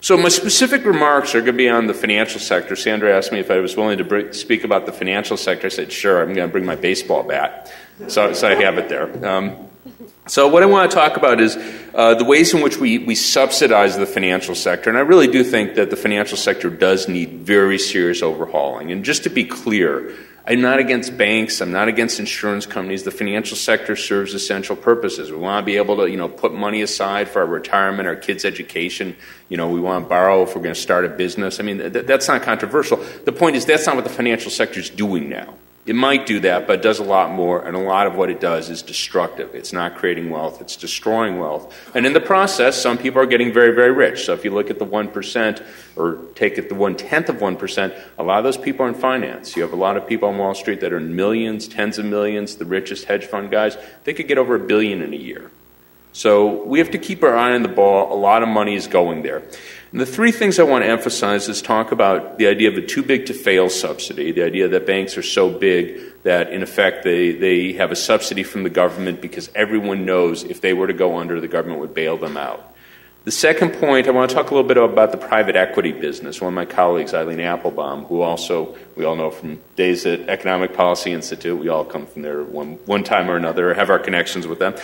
So my specific remarks are going to be on the financial sector. Sandra asked me if I was willing to speak about the financial sector. I said, sure, I'm going to bring my baseball bat. So I have it there. So what I want to talk about is the ways in which we subsidize the financial sector. And I really do think that the financial sector does need very serious overhauling. And just to be clear, I'm not against banks. I'm not against insurance companies. The financial sector serves essential purposes. We want to be able to, put money aside for our retirement, our kids' education. We want to borrow if we're going to start a business. I mean, that's not controversial. The point is that's not what the financial sector is doing now. It might do that, but it does a lot more, and a lot of what it does is destructive. It's not creating wealth, it's destroying wealth. And in the process, some people are getting very, very rich. So if you look at the 1%, or take it the 1/10 of 1%, a lot of those people are in finance. You have a lot of people on Wall Street that are in millions, tens of millions, the richest hedge fund guys, they could get over $1 billion in a year. So we have to keep our eye on the ball. A lot of money is going there. And the three things I want to emphasize is talk about the idea of a too-big-to-fail subsidy, the idea that banks are so big that, in effect, they have a subsidy from the government because everyone knows if they were to go under, the government would bail them out. The second point, I want to talk a little bit about the private equity business. One of my colleagues, Eileen Applebaum, who also, we all know from days at Economic Policy Institute, we all come from there one time or another, or have our connections with them.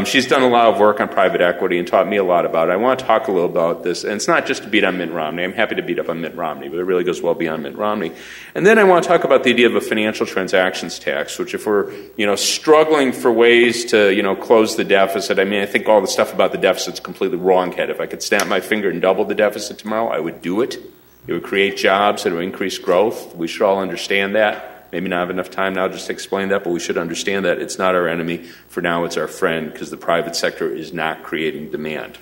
She's done a lot of work on private equity and taught me a lot about it. I want to talk a little about this, and it's not just to beat on Mitt Romney. I'm happy to beat up on Mitt Romney, but it really goes well beyond Mitt Romney. And then I want to talk about the idea of a financial transactions tax, which if we're, struggling for ways to, close the deficit, I think all the stuff about the deficit's completely wrong-headed. If I could snap my finger and double the deficit tomorrow, I would do it. It would create jobs. It would increase growth. We should all understand that. Maybe not have enough time now just to explain that, but we should understand that it's not our enemy. For now, it's our friend because the private sector is not creating demand.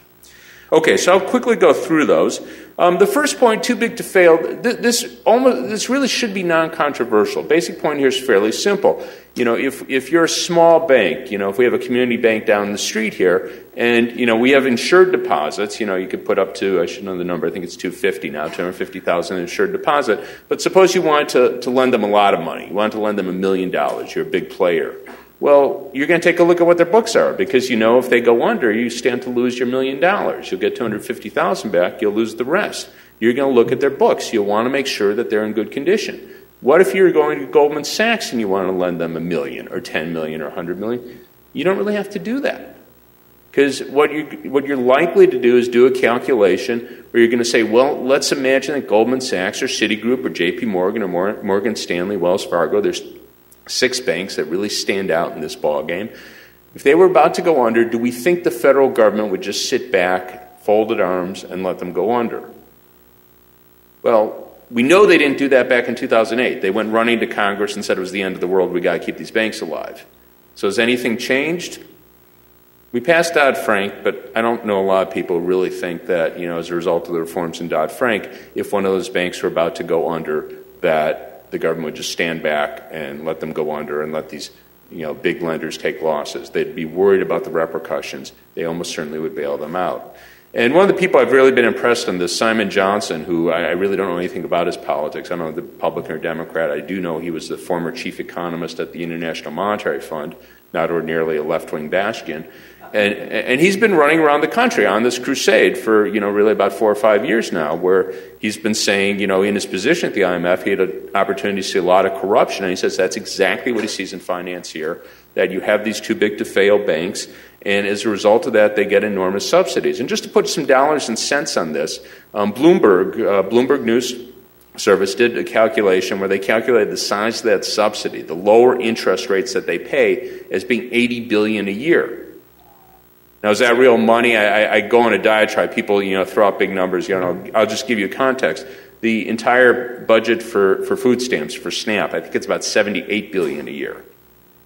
Okay, so I'll quickly go through those. The first point, too big to fail, this really should be non-controversial. Basic point here is fairly simple. If you're a small bank, if we have a community bank down the street here, and, we have insured deposits, you could put up to, I should know the number, I think it's $250 now, $250,000 insured deposit. But suppose you wanted to lend them a lot of money. You wanted to lend them $1 million. You're a big player. Well, you're going to take a look at what their books are because if they go under, you stand to lose your $1 million. You'll get $250,000 back. You'll lose the rest. You're going to look at their books. You'll want to make sure that they're in good condition. What if you're going to Goldman Sachs and you want to lend them $1 million or $10 million or $100 million? You don't really have to do that because what you're likely to do is do a calculation where you're going to say, well, let's imagine that Goldman Sachs or Citigroup or J.P. Morgan or Morgan Stanley, Wells Fargo, there's 6 banks that really stand out in this ballgame. If they were about to go under, do we think the federal government would just sit back, folded arms, and let them go under? Well, we know they didn't do that back in 2008. They went running to Congress and said it was the end of the world. We got to keep these banks alive. So has anything changed? We passed Dodd-Frank, but I don't know a lot of people really think that, as a result of the reforms in Dodd-Frank, if one of those banks were about to go under, that the government would just stand back and let them go under and let these, big lenders take losses. They'd be worried about the repercussions. They almost certainly would bail them out. And one of the people I've really been impressed on this, Simon Johnson, who I really don't know anything about his politics. I don't know the Republican or Democrat. I do know he was the former chief economist at the International Monetary Fund, not ordinarily a left-wing bastion. And he's been running around the country on this crusade for, really about 4 or 5 years now, where he's been saying, in his position at the IMF, he had an opportunity to see a lot of corruption. And he says that's exactly what he sees in finance here, that you have these too big to fail banks, and as a result of that, they get enormous subsidies. And just to put some dollars and cents on this, Bloomberg News Service did a calculation where they calculated the size of that subsidy, the lower interest rates that they pay, as being $80 billion a year. Now, is that real money? I go on a diatribe. People, throw out big numbers. I'll just give you context. The entire budget for food stamps, for SNAP, I think it's about $78 billion a year.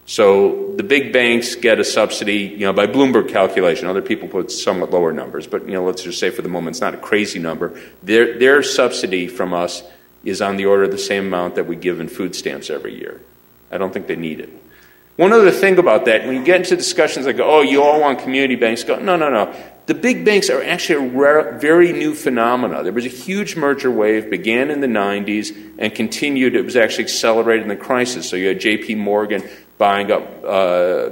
So the big banks get a subsidy, by Bloomberg calculation. Other people put somewhat lower numbers, but let's just say for the moment it's not a crazy number. Their subsidy from us is on the order of the same amount that we give in food stamps every year. I don't think they need it. One other thing about that, when you get into discussions like, you all want community banks, no. The big banks are actually a very new phenomena. There was a huge merger wave, began in the 90s, and continued. It was actually accelerated in the crisis. So you had J.P. Morgan buying up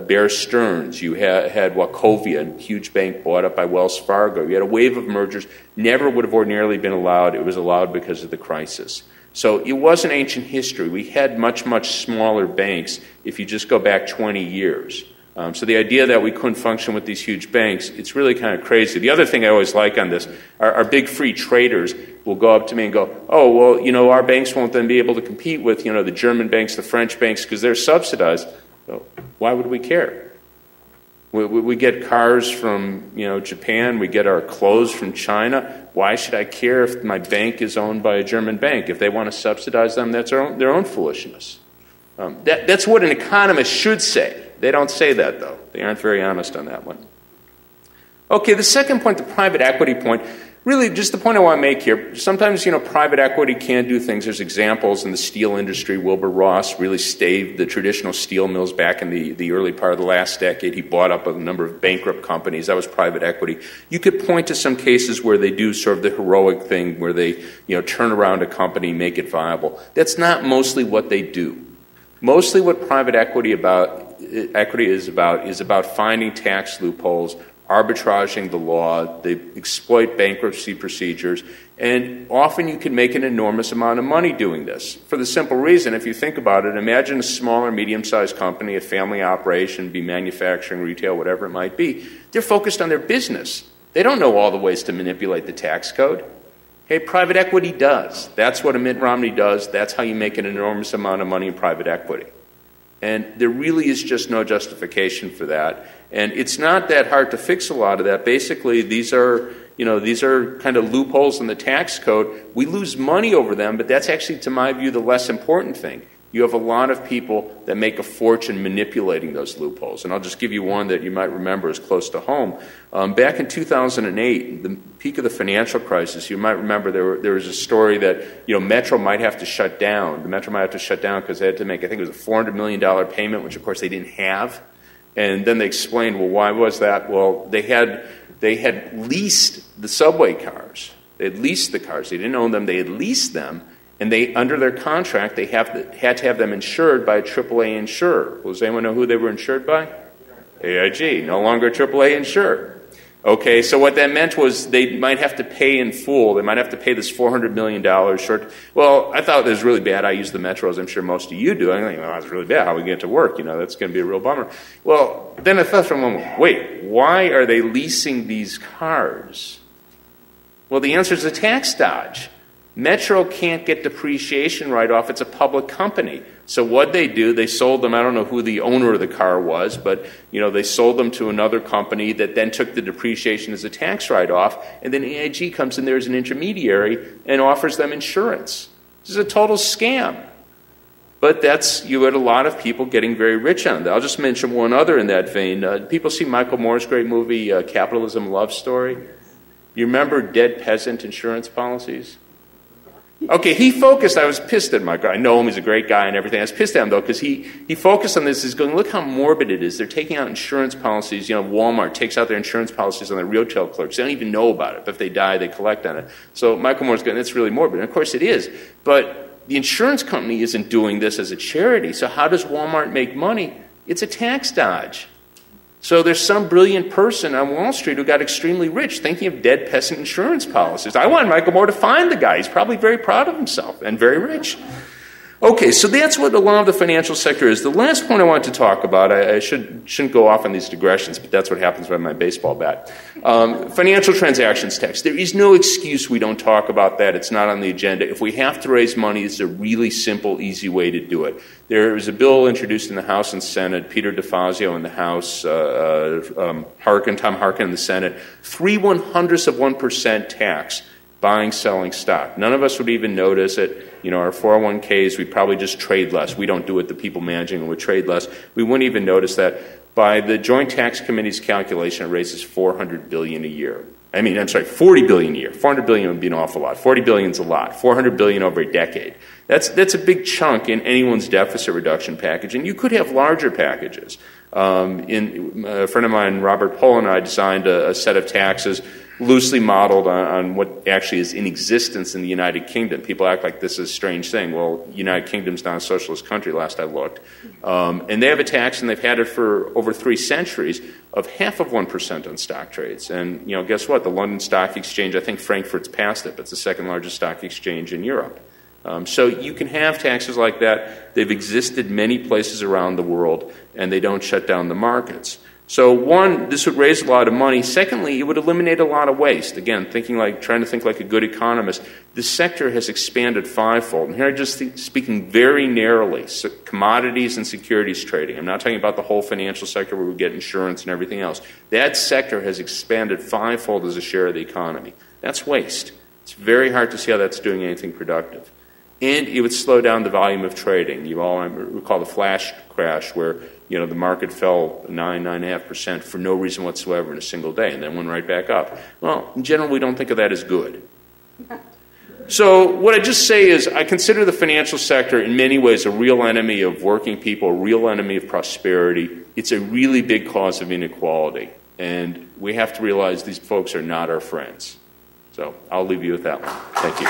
Bear Stearns. You had Wachovia, a huge bank bought up by Wells Fargo. You had a wave of mergers. Never would have ordinarily been allowed. It was allowed because of the crisis. So it wasn't ancient history. We had much, much smaller banks if you just go back 20 years. So the idea that we couldn't function with these huge banks, it's really kind of crazy. The other thing I always like on this, our big free traders will go up to me and go, our banks won't then be able to compete with, the German banks, the French banks, because they're subsidized. So why would we care? We get cars from, Japan. We get our clothes from China. Why should I care if my bank is owned by a German bank? If they want to subsidize them, that's their own foolishness. That's what an economist should say. They don't say that, though. They aren't very honest on that one. Okay, the second point, the private equity point, really just the point I want to make here. Sometimes, private equity can do things. There's examples in the steel industry. Wilbur Ross really staved the traditional steel mills back in the early part of the last decade. He bought up a number of bankrupt companies. That was private equity. You could point to some cases where they do sort of the heroic thing, where they, turn around a company, make it viable. That's not mostly what they do. Mostly what private equity is about finding tax loopholes, arbitraging the law. They exploit bankruptcy procedures, and often you can make an enormous amount of money doing this. For the simple reason, if you think about it, imagine a small or medium-sized company, a family operation, be manufacturing, retail, whatever it might be. They're focused on their business. They don't know all the ways to manipulate the tax code. Hey, private equity does. That's what a Mitt Romney does. That's how you make an enormous amount of money in private equity. And there really is just no justification for that. And it's not that hard to fix a lot of that. Basically, these are kind of loopholes in the tax code. We lose money over them, but that's actually, to my view, the less important thing. You have a lot of people that make a fortune manipulating those loopholes. And I'll just give you one that you might remember is close to home. Back in 2008, the peak of the financial crisis, you might remember there was a story that, Metro might have to shut down. The Metro might have to shut down because they had to make, I think it was a $400 million payment, which of course they didn't have. And then they explained, well, why was that? Well, they had leased the subway cars. They had leased the cars. They didn't own them. They had leased them. And they, under their contract, they had to have them insured by a AAA insurer. Well, does anyone know who they were insured by? AIG, no longer a AAA insurer. Okay, so what that meant was they might have to pay in full. They might have to pay this $400 million short. Well, I thought it was really bad. I use the Metro, as I'm sure most of you do. I think, that's really bad. How we get to work? That's going to be a real bummer. Well, then I thought for a moment, wait, why are they leasing these cars? Well, the answer is a tax dodge. Metro can't get depreciation write-off. It's a public company. So what they do, they sold them, I don't know who the owner of the car was, but they sold them to another company that then took the depreciation as a tax write-off, and then AIG comes in there as an intermediary and offers them insurance. This is a total scam. But you had a lot of people getting very rich on that. I'll just mention one other in that vein. People see Michael Moore's great movie, Capitalism Love Story. You remember dead peasant insurance policies? Okay, he focused. I was pissed at Michael. I know him. He's a great guy and everything. I was pissed at him, though, because he focused on this. He's going, look how morbid it is. They're taking out insurance policies. Walmart takes out their insurance policies on their retail clerks. They don't even know about it. But if they die, they collect on it. So Michael Moore's going, that's really morbid. And, of course, it is. But the insurance company isn't doing this as a charity. So how does Walmart make money? It's a tax dodge. So there's some brilliant person on Wall Street who got extremely rich thinking of dead peasant insurance policies. I want Michael Moore to find the guy. He's probably very proud of himself and very rich. Okay, so that's what a lot of the financial sector is. The last point I want to talk about, I shouldn't go off on these digressions, but that's what happens with my baseball bat. Financial transactions tax. There is no excuse we don't talk about that. It's not on the agenda. If we have to raise money, it's a really simple, easy way to do it. There was a bill introduced in the House and Senate, Peter DeFazio in the House, Tom Harkin in the Senate, 0.03% tax, buying, selling stock. None of us would even notice it. Our 401ks, we probably just trade less. We don't do it. The people managing it would trade less. We wouldn't even notice that. By the Joint Tax Committee's calculation, it raises $400 billion a year. $40 billion a year. $400 billion would be an awful lot. $40 billion is a lot. $400 billion over a decade. That's a big chunk in anyone's deficit reduction package, and you could have larger packages. A friend of mine, Robert Pohl, and I designed a set of taxes loosely modeled on what actually is in existence in the United Kingdom. People act like this is a strange thing. Well, United Kingdom's not a socialist country, last I looked. And they have a tax, and they've had it for over 3 centuries, of 0.5% on stock trades. And, guess what? The London Stock Exchange, I think Frankfurt's passed it, but it's the second largest stock exchange in Europe. So you can have taxes like that. They've existed many places around the world, and they don't shut down the markets. So one, this would raise a lot of money. Secondly, it would eliminate a lot of waste. Again, trying to think like a good economist. This sector has expanded 5-fold. And here I'm just speaking very narrowly, so commodities and securities trading. I'm not talking about the whole financial sector where we get insurance and everything else. That sector has expanded 5-fold as a share of the economy. That's waste. It's very hard to see how that's doing anything productive. And it would slow down the volume of trading. You all recall the flash crash where the market fell 9.5% for no reason whatsoever in a single day and then went right back up. Well, in general, we don't think of that as good. So what I just say is I consider the financial sector in many ways a real enemy of working people, a real enemy of prosperity. It's a really big cause of inequality. And we have to realize these folks are not our friends. So I'll leave you with that one. Thank you.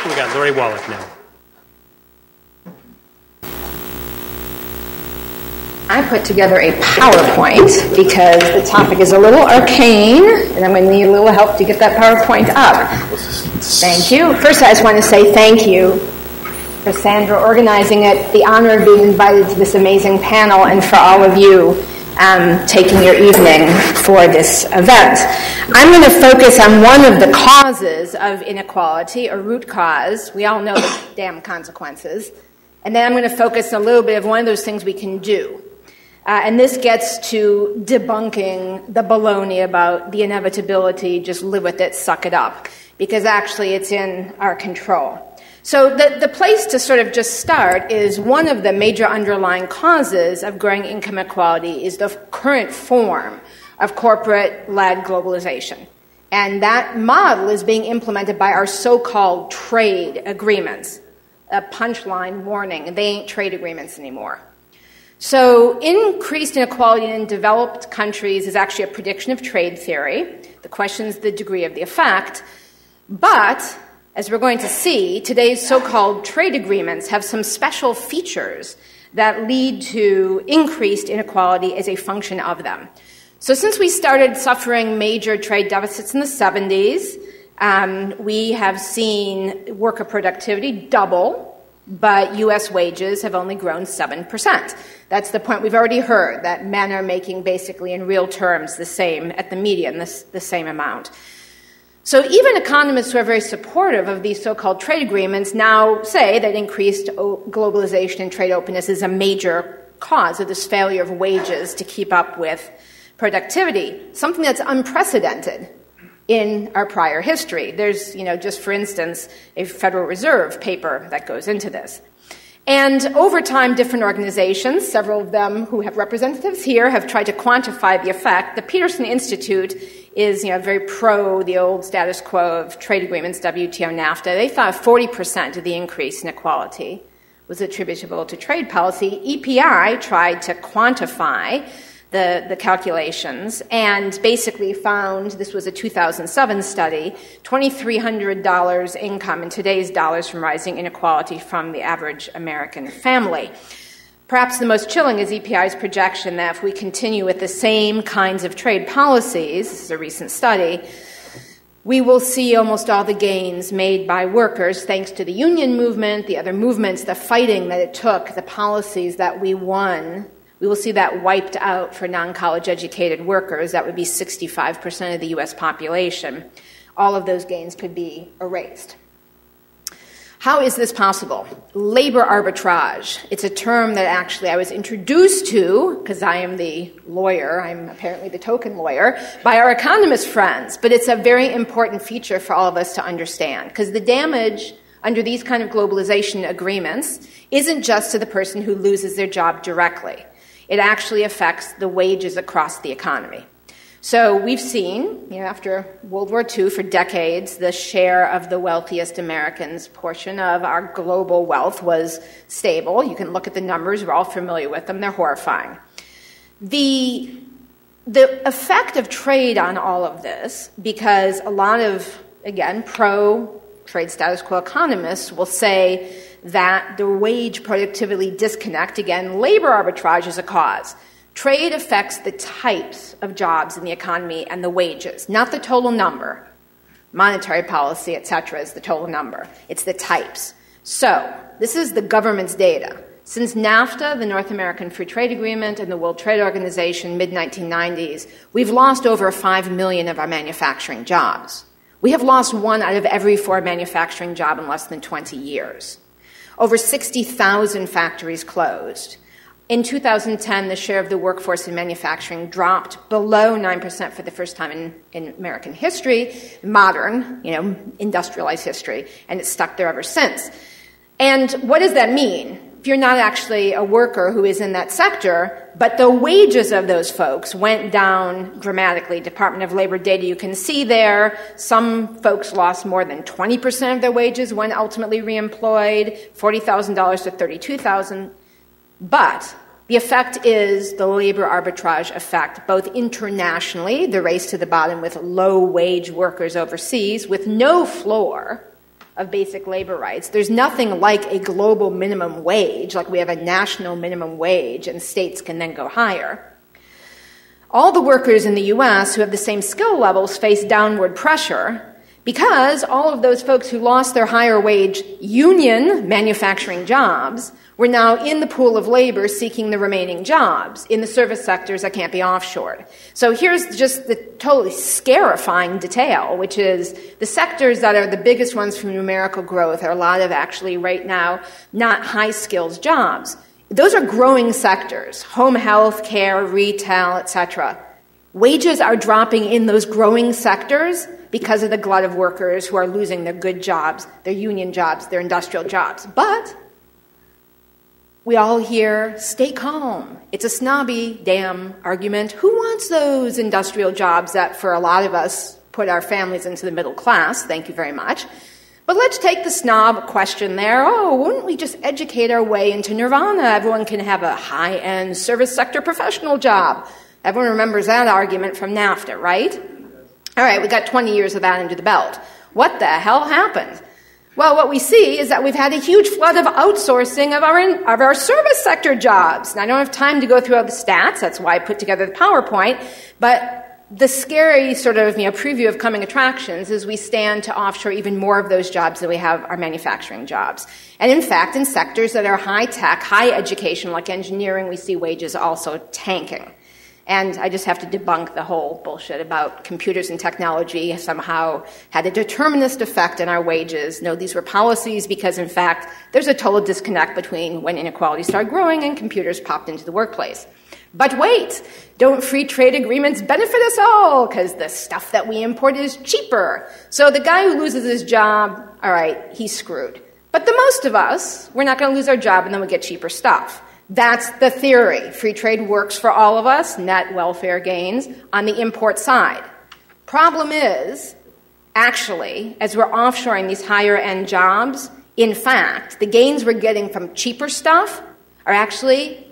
We got Lori Wallach now. I put together a PowerPoint because the topic is a little arcane, and I'm going to need a little help to get that PowerPoint up. Thank you. First, I just want to say thank you for Sandra organizing it, the honor of being invited to this amazing panel, and for all of you taking your evening for this event. I'm going to focus on one of the causes of inequality, or root cause. We all know the damn consequences. And then I'm going to focus a little bit of one of those things we can do. And this gets to debunking the baloney about the inevitability, just live with it, suck it up, because actually it's in our control. So the place to sort of just start is one of the major underlying causes of growing income inequality is the current form of corporate-led globalization. And that model is being implemented by our so-called trade agreements. A punchline warning, they ain't trade agreements anymore. So increased inequality in developed countries is actually a prediction of trade theory. The question is the degree of the effect. But as we're going to see, today's so-called trade agreements have some special features that lead to increased inequality as a function of them. So since we started suffering major trade deficits in the 70s, we have seen worker productivity double, but U.S. wages have only grown 7%. That's the point we've already heard, that men are making basically in real terms the same, at the median, the same amount. So even economists who are very supportive of these so-called trade agreements now say that increased globalization and trade openness is a major cause of this failure of wages to keep up with productivity, something that's unprecedented in our prior history. There's, just for instance, a Federal Reserve paper that goes into this. And over time, different organizations, several of them who have representatives here, have tried to quantify the effect. The Peterson Institute is, very pro the old status quo of trade agreements, WTO, NAFTA. They thought 40% of the increase in equality was attributable to trade policy. EPI tried to quantify the calculations and basically found, this was a 2007 study, $2,300 income in today's dollars from rising inequality from the average American family. Perhaps the most chilling is EPI's projection that if we continue with the same kinds of trade policies, this is a recent study, we will see almost all the gains made by workers thanks to the union movement, the other movements, the fighting that it took, the policies that we won. We will see that wiped out for non-college educated workers. That would be 65% of the U.S. population. All of those gains could be erased. How is this possible? Labor arbitrage. It's a term that actually I was introduced to, because I am the lawyer, I'm apparently the token lawyer, by our economist friends. But it's a very important feature for all of us to understand, because the damage under these kind of globalization agreements isn't just to the person who loses their job directly. It actually affects the wages across the economy. So we've seen, after World War II, for decades, the share of the wealthiest Americans' portion of our global wealth was stable. You can look at the numbers. We're all familiar with them. They're horrifying. The effect of trade on all of this, because a lot of, again, pro-trade status quo economists will say that the wage productivity disconnect, again, labor arbitrage is a cause. Trade affects the types of jobs in the economy and the wages, not the total number. Monetary policy, et cetera, is the total number. It's the types. So this is the government's data. Since NAFTA, the North American Free Trade Agreement, and the World Trade Organization, mid-1990s, we've lost over 5 million of our manufacturing jobs. We have lost 1 out of every 4 manufacturing job in less than 20 years. Over 60,000 factories closed. In 2010, the share of the workforce in manufacturing dropped below 9% for the first time in American history, modern, industrialized history, and it's stuck there ever since. And what does that mean? If you're not actually a worker who is in that sector, but the wages of those folks went down dramatically. Department of Labor data you can see there. Some folks lost more than 20% of their wages when ultimately reemployed, $40,000 to $32,000. But the effect is the labor arbitrage effect, both internationally, the race to the bottom with low-wage workers overseas, with no floor of basic labor rights. There's nothing like a global minimum wage, like we have a national minimum wage, and states can then go higher. All the workers in the U.S. who have the same skill levels face downward pressure because all of those folks who lost their higher wage union manufacturing jobs were now in the pool of labor seeking the remaining jobs in the service sectors that can't be offshored. So here's just the totally scarifying detail, which is the sectors that are the biggest ones for numerical growth are a lot of actually right now not high-skilled jobs. Those are growing sectors, home health, care, retail, etc. Wages are dropping in those growing sectors because of the glut of workers who are losing their good jobs, their union jobs, their industrial jobs. But we all hear, stay calm. It's a snobby damn argument. Who wants those industrial jobs that, for a lot of us, put our families into the middle class? Thank you very much. But let's take the snob question there. Oh, wouldn't we just educate our way into nirvana? Everyone can have a high-end service sector professional job. Everyone remembers that argument from NAFTA, right? All right, we got 20 years of that under the belt. What the hell happened? Well, what we see is that we've had a huge flood of outsourcing of our service sector jobs. Now, I don't have time to go through all the stats. That's why I put together the PowerPoint. But the scary sort of preview of coming attractions is we stand to offshore even more of those jobs than we have our manufacturing jobs. And in fact, in sectors that are high-tech, high education, like engineering, we see wages also tanking. And I just have to debunk the whole bullshit about computers and technology somehow had a determinist effect on our wages. No, these were policies because, in fact, there's a total disconnect between when inequality started growing and computers popped into the workplace. But wait, don't free trade agreements benefit us all? Because the stuff that we import is cheaper. So the guy who loses his job, all right, he's screwed. But the most of us, we're not going to lose our job and then we get cheaper stuff. That's the theory. Free trade works for all of us, net welfare gains on the import side. Problem is, actually, as we're offshoring these higher-end jobs, in fact, the gains we're getting from cheaper stuff are actually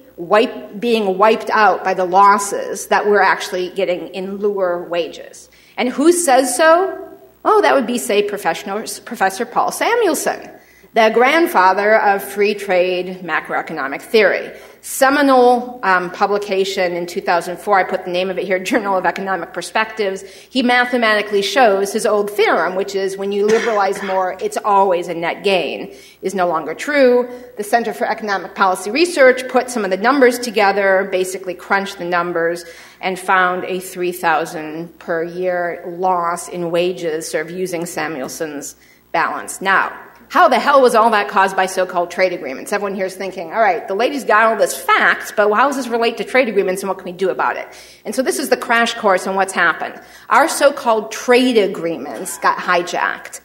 being wiped out by the losses that we're actually getting in lower wages. And who says so? Oh, that would be, say, Professor Paul Samuelson, the grandfather of free trade macroeconomic theory. Seminal publication in 2004, I put the name of it here, Journal of Economic Perspectives. He mathematically shows his old theorem, which is when you liberalize more, it's always a net gain, is no longer true. The Center for Economic Policy Research put some of the numbers together, basically crunched the numbers, and found a 3,000 per year loss in wages, sort of using Samuelson's balance. Now, how the hell was all that caused by so-called trade agreements? Everyone here is thinking, all right, the lady's got all this facts, but how does this relate to trade agreements and what can we do about it? And so this is the crash course on what's happened. Our so-called trade agreements got hijacked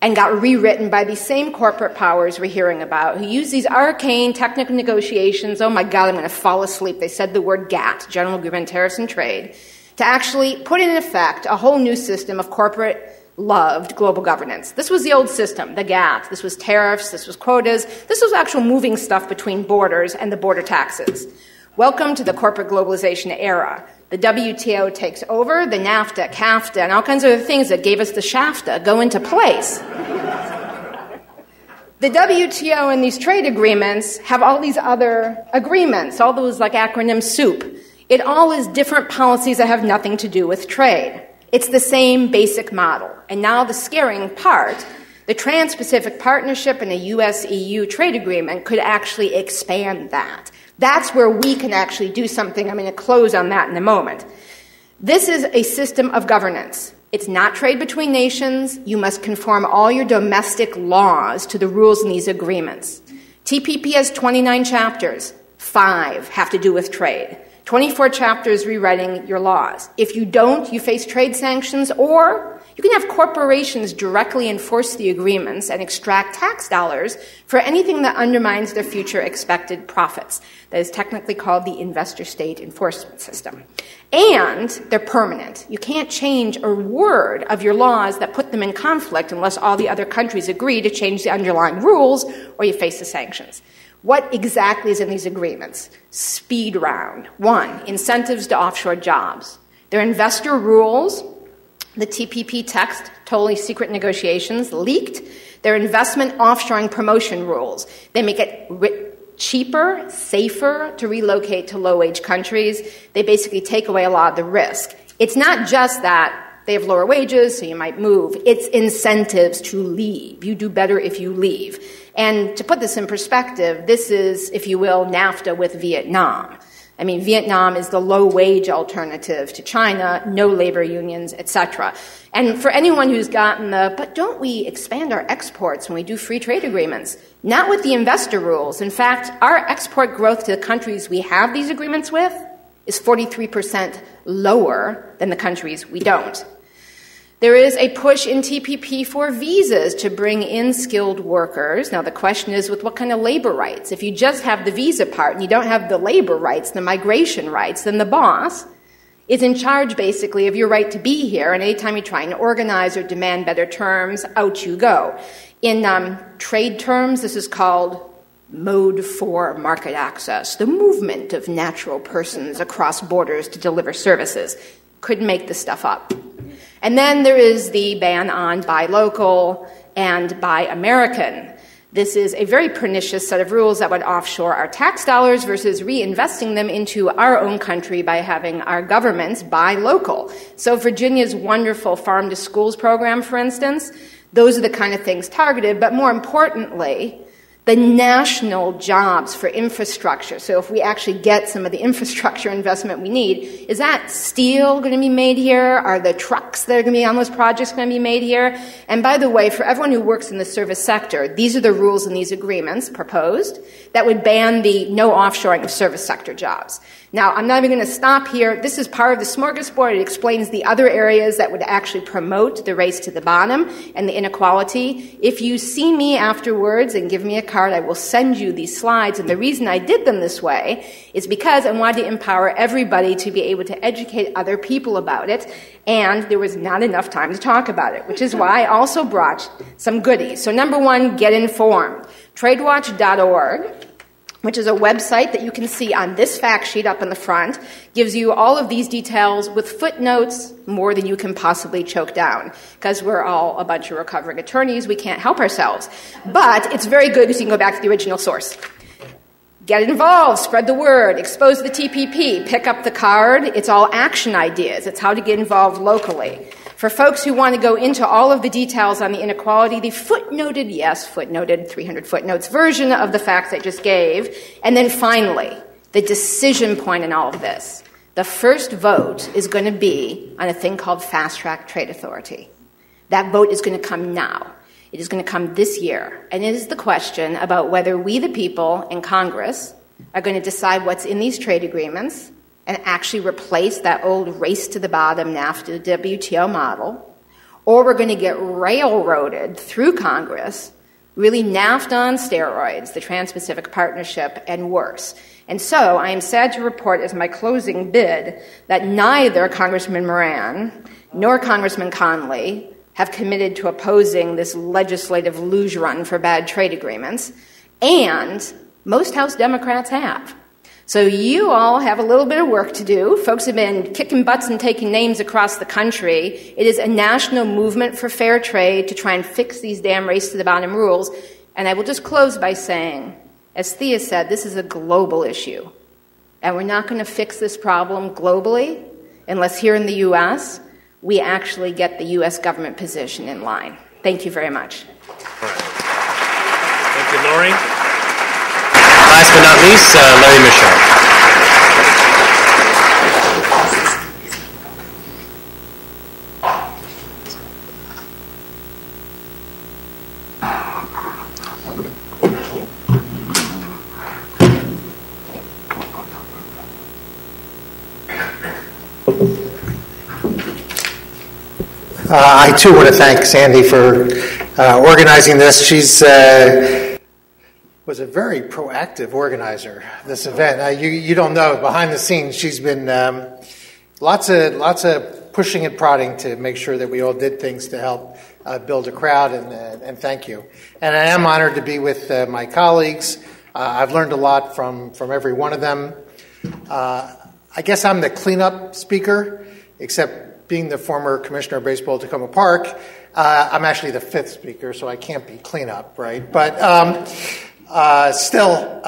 and got rewritten by these same corporate powers we're hearing about, who use these arcane technical negotiations. Oh my God, I'm going to fall asleep. They said the word GATT, General Agreement on Tariffs and Trade, to actually put in effect a whole new system of corporate loved global governance. This was the old system, the GATT. This was tariffs, this was quotas, this was actual moving stuff between borders and the border taxes. Welcome to the corporate globalization era. The WTO takes over, the NAFTA, CAFTA, and all kinds of other things that gave us the SHAFTA go into place. The WTO and these trade agreements have all these other agreements, all those like acronym soup. It all is different policies that have nothing to do with trade. It's the same basic model. And now the scaring part, the Trans-Pacific Partnership and a US-EU trade agreement could actually expand that. That's where we can actually do something. I'm going to close on that in a moment. This is a system of governance. It's not trade between nations. You must conform all your domestic laws to the rules in these agreements. TPP has 29 chapters. 5 have to do with trade. 24 chapters rewriting your laws. If you don't, you face trade sanctions, or you can have corporations directly enforce the agreements and extract tax dollars for anything that undermines their future expected profits. That is technically called the investor state enforcement system. And they're permanent. You can't change a word of your laws that put them in conflict unless all the other countries agree to change the underlying rules, or you face the sanctions. What exactly is in these agreements? Speed round. 1, incentives to offshore jobs. They're investor rules. The TPP text, totally secret negotiations, leaked. They're investment offshoring promotion rules. They make it cheaper, safer to relocate to low-wage countries. They basically take away a lot of the risk. It's not just that they have lower wages, so you might move. It's incentives to leave. You do better if you leave. And to put this in perspective, this is, if you will, NAFTA with Vietnam. I mean, Vietnam is the low-wage alternative to China, no labor unions, etc. And for anyone who's gotten but don't we expand our exports when we do free trade agreements? Not with the investor rules. In fact, our export growth to the countries we have these agreements with is 43% lower than the countries we don't. There is a push in TPP for visas to bring in skilled workers. Now, the question is with what kind of labor rights? If you just have the visa part and you don't have the labor rights, the migration rights, then the boss is in charge, basically, of your right to be here. And anytime you try and organize or demand better terms, out you go. In trade terms, this is called Mode 4 market access, the movement of natural persons across borders to deliver services. Couldn't make this stuff up. And then there is the ban on buy local and buy American. This is a very pernicious set of rules that would offshore our tax dollars versus reinvesting them into our own country by having our governments buy local. So Virginia's wonderful farm to schools program, for instance, those are the kind of things targeted, but more importantly, the national jobs for infrastructure. So if we actually get some of the infrastructure investment we need, is that steel going to be made here? Are the trucks that are going to be on those projects going to be made here? And by the way, for everyone who works in the service sector, these are the rules in these agreements proposed that would ban the no offshoring of service sector jobs. Now, I'm not even going to stop here. This is part of the smorgasbord. It explains the other areas that would actually promote the race to the bottom and the inequality. If you see me afterwards and give me a card, I will send you these slides. And the reason I did them this way is because I wanted to empower everybody to be able to educate other people about it. And there was not enough time to talk about it, which is why I also brought some goodies. So number one, get informed. TradeWatch.org, which is a website that you can see on this fact sheet up in the front, gives you all of these details with footnotes, more than you can possibly choke down, because we're all a bunch of recovering attorneys. We can't help ourselves. But it's very good because you can go back to the original source. Get involved, spread the word, expose the TPP, pick up the card. It's all action ideas. It's how to get involved locally. For folks who want to go into all of the details on the inequality, the footnoted 300 footnotes version of the facts I just gave. And then finally, the decision point in all of this. The first vote is going to be on a thing called Fast Track Trade Authority. That vote is going to come now. It is going to come this year. And it is the question about whether we, the people in Congress, are going to decide what's in these trade agreements and actually replace that old race to the bottom NAFTA WTO model, or we're going to get railroaded through Congress, really NAFTA on steroids, the Trans-Pacific Partnership, and worse. And so I am sad to report as my closing bid that neither Congressman Moran nor Congressman Conley have committed to opposing this legislative luge run for bad trade agreements, and most House Democrats have. So you all have a little bit of work to do. Folks have been kicking butts and taking names across the country. It is a national movement for fair trade to try and fix these damn race-to-the-bottom rules. And I will just close by saying, as Thea said, this is a global issue. And we're not going to fix this problem globally unless here in the U.S. we actually get the U.S. government position in line. Thank you very much. All right. Thank you, Lori. Last but not least, Larry Michaud. I too want to thank Sandy for organizing this. She's was a very proactive organizer of this event. You don't know, behind the scenes, she's been lots of pushing and prodding to make sure that we all did things to help build a crowd, and thank you. And I am honored to be with my colleagues. I've learned a lot from every one of them. I guess I'm the cleanup speaker, except being the former commissioner of baseball at Tacoma Park, I'm actually the fifth speaker, so I can't be cleanup, right? But still,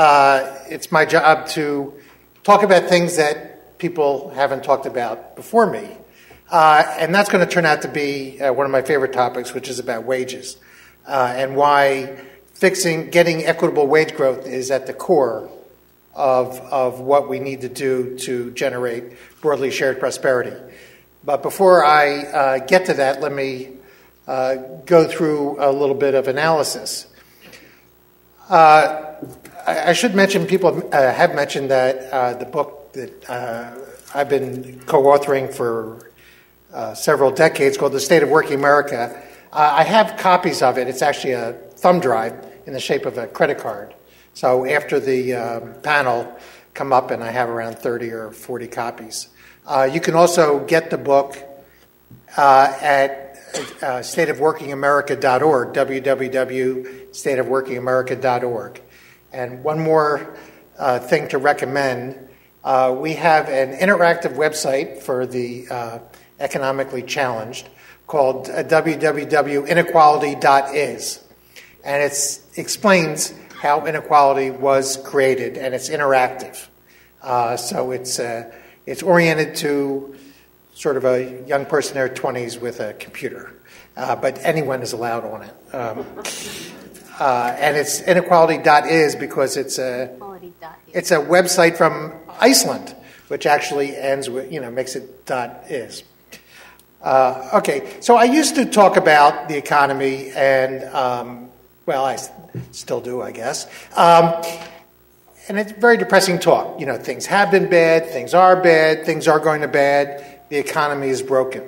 it's my job to talk about things that people haven't talked about before me. And that's going to turn out to be one of my favorite topics, which is about wages, and why getting equitable wage growth is at the core of what we need to do to generate broadly shared prosperity. But before I get to that, let me go through a little bit of analysis. I should mention, people have mentioned that the book that I've been co-authoring for several decades, called The State of Working America. I have copies of it. It's actually a thumb drive in the shape of a credit card. So after the panel, come up and I have around 30 or 40 copies. You can also get the book at stateofworkingamerica.org, www.stateofworkingamerica.org. And one more thing to recommend, we have an interactive website for the economically challenged called www.inequality.is. And it explains how inequality was created, and it's interactive. So it's oriented to sort of a young person in their 20s with a computer, but anyone is allowed on it. And it's inequality.is because it's a website from Iceland, which actually ends with, makes it .is. Okay, so I used to talk about the economy, and well, I still do, I guess. and it's very depressing talk. Things have been bad, things are going to bad, the economy is broken.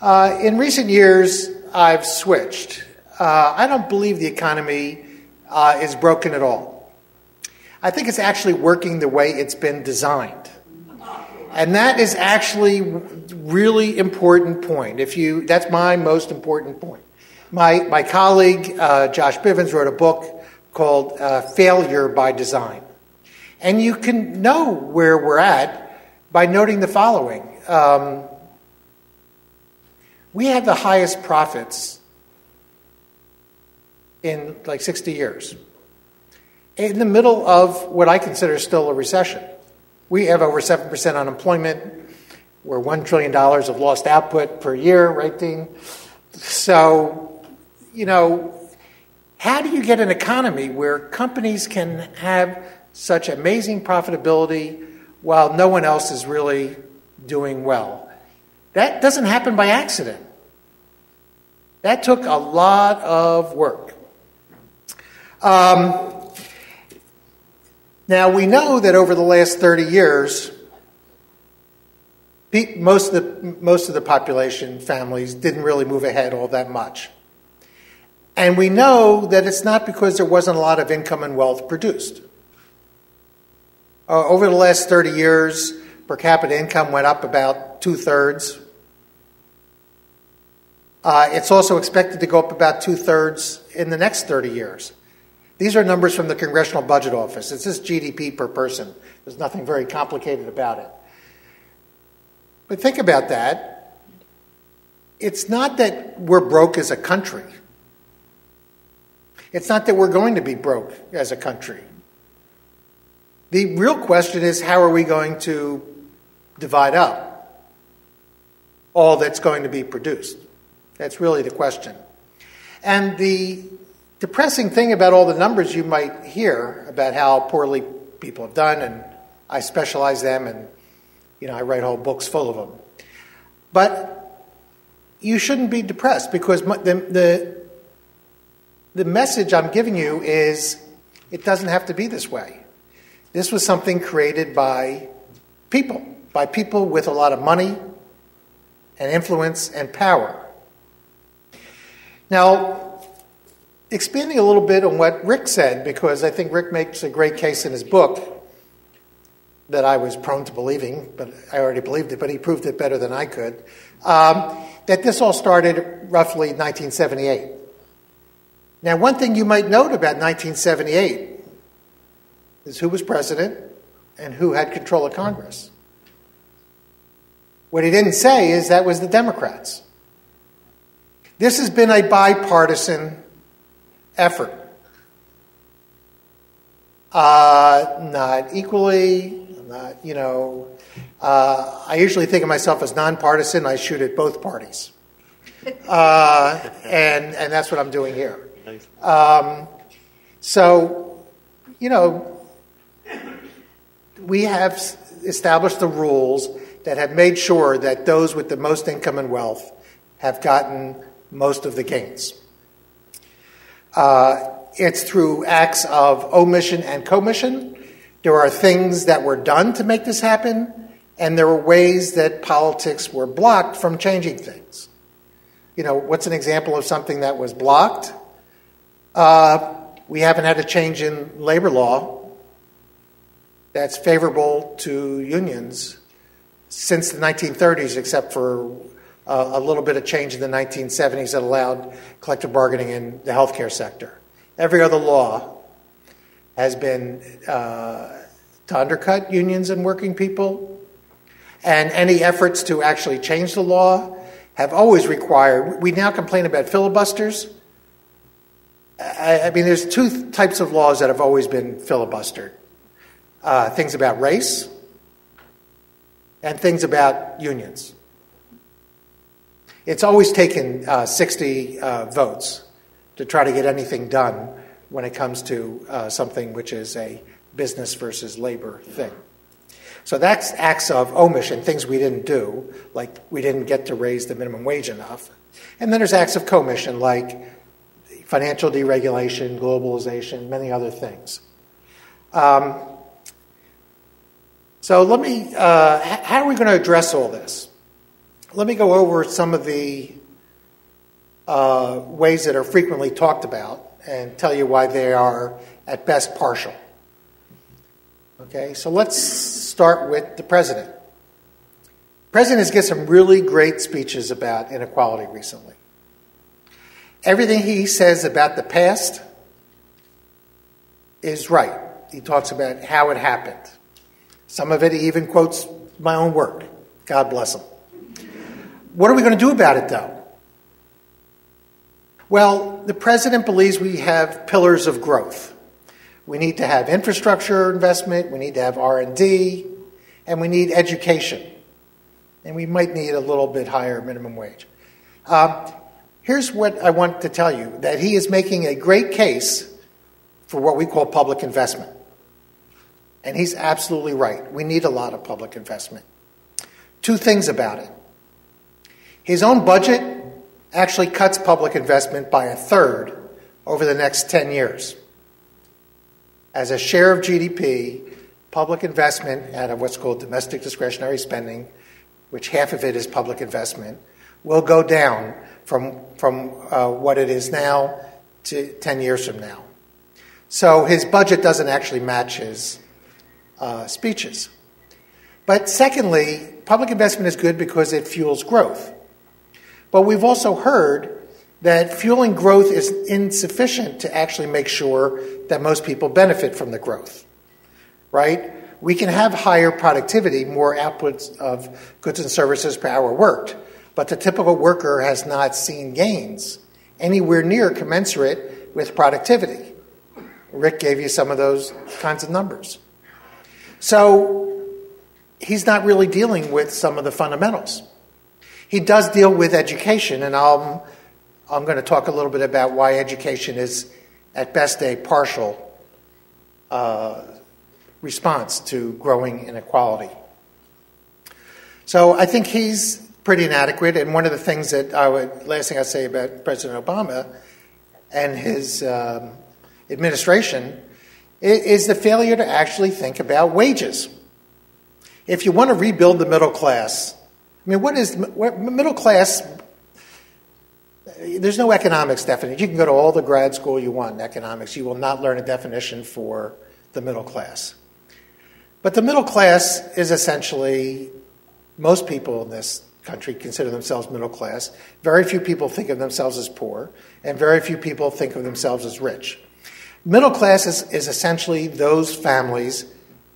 In recent years, I've switched. I don't believe the economy is broken at all. I think it's actually working the way it's been designed. And that is actually really important point. That's my most important point. My colleague, Josh Bivens, wrote a book called Failure by Design. And you can know where we're at by noting the following. We had the highest profits in like 60 years. In the middle of what I consider still a recession. We have over 7% unemployment. We're $1 trillion of lost output per year, right, Dean? So, how do you get an economy where companies can have such amazing profitability while no one else is really doing well? That doesn't happen by accident. That took a lot of work. Now, we know that over the last 30 years, most of the population, families, didn't really move ahead all that much. And we know that it's not because there wasn't a lot of income and wealth produced. Over the last 30 years, per capita income went up about 2/3. It's also expected to go up about 2/3 in the next 30 years. These are numbers from the Congressional Budget Office. It's just GDP per person. There's nothing very complicated about it. But think about that. It's not that we're broke as a country. It's not that we're going to be broke as a country. The real question is, how are we going to divide up all that's going to be produced? That's really the question. And the depressing thing about all the numbers you might hear about how poorly people have done, and I specialize them, and I write whole books full of them. But you shouldn't be depressed, because the message I'm giving you is it doesn't have to be this way. This was something created by people with a lot of money and influence and power. Now, expanding a little bit on what Rick said, because I think Rick makes a great case in his book that I was prone to believing, but I already believed it, but he proved it better than I could, that this all started roughly 1978. Now, one thing you might note about 1978 is who was president and who had control of Congress. What he didn't say is that was the Democrats. This has been a bipartisan effort. Not equally, I usually think of myself as nonpartisan. I shoot at both parties. And that's what I'm doing here. So, we have established the rules that have made sure that those with the most income and wealth have gotten most of the gains. It's through acts of omission and commission. There are things that were done to make this happen, and there were ways that politics were blocked from changing things. What's an example of something that was blocked? We haven't had a change in labor law that's favorable to unions since the 1930s, except for a little bit of change in the 1970s that allowed collective bargaining in the healthcare sector. Every other law has been to undercut unions and working people, and any efforts to actually change the law have always required. We now complain about filibusters. I mean, there's two types of laws that have always been filibustered. Things about race and things about unions. It's always taken 60 votes to try to get anything done when it comes to something which is a business versus labor thing. So that's acts of omission, things we didn't do, like we didn't get to raise the minimum wage enough. And then there's acts of commission, like financial deregulation, globalization, many other things. So let me, how are we going to address all this? Let me go over some of the ways that are frequently talked about and tell you why they are at best partial. Okay, so let's start with the president. The president has given some really great speeches about inequality recently. Everything he says about the past is right. He talks about how it happened. Some of it he even quotes my own work. God bless him. What are we going to do about it, though? Well, the president believes we have pillars of growth. We need to have infrastructure investment, we need to have R&D, and we need education. And we might need a little bit higher minimum wage. Here's what I want to tell you, that he is making a great case for what we call public investment. And he's absolutely right. We need a lot of public investment. Two things about it. His own budget actually cuts public investment by a third over the next 10 years. As a share of GDP, public investment out of what's called domestic discretionary spending, which half of it is public investment, will go down from what it is now to 10 years from now. So his budget doesn't actually match his speeches. But secondly, public investment is good because it fuels growth. But we've also heard that fueling growth is insufficient to actually make sure that most people benefit from the growth, right? We can have higher productivity, more outputs of goods and services per hour worked, but the typical worker has not seen gains anywhere near commensurate with productivity. Rick gave you some of those kinds of numbers. So he's not really dealing with some of the fundamentals. He does deal with education, and I'm going to talk a little bit about why education is, at best, a partial response to growing inequality. So I think he's pretty inadequate, and one of the things that last thing I'd say about President Obama and his administration is the failure to actually think about wages. If you want to rebuild the middle class, I mean, what middle class? There's no economics definition. You can go to all the grad school you want in economics. You will not learn a definition for the middle class. But the middle class is essentially, most people in this country consider themselves middle class. Very few people think of themselves as poor, and very few people think of themselves as rich. Middle class is essentially those families,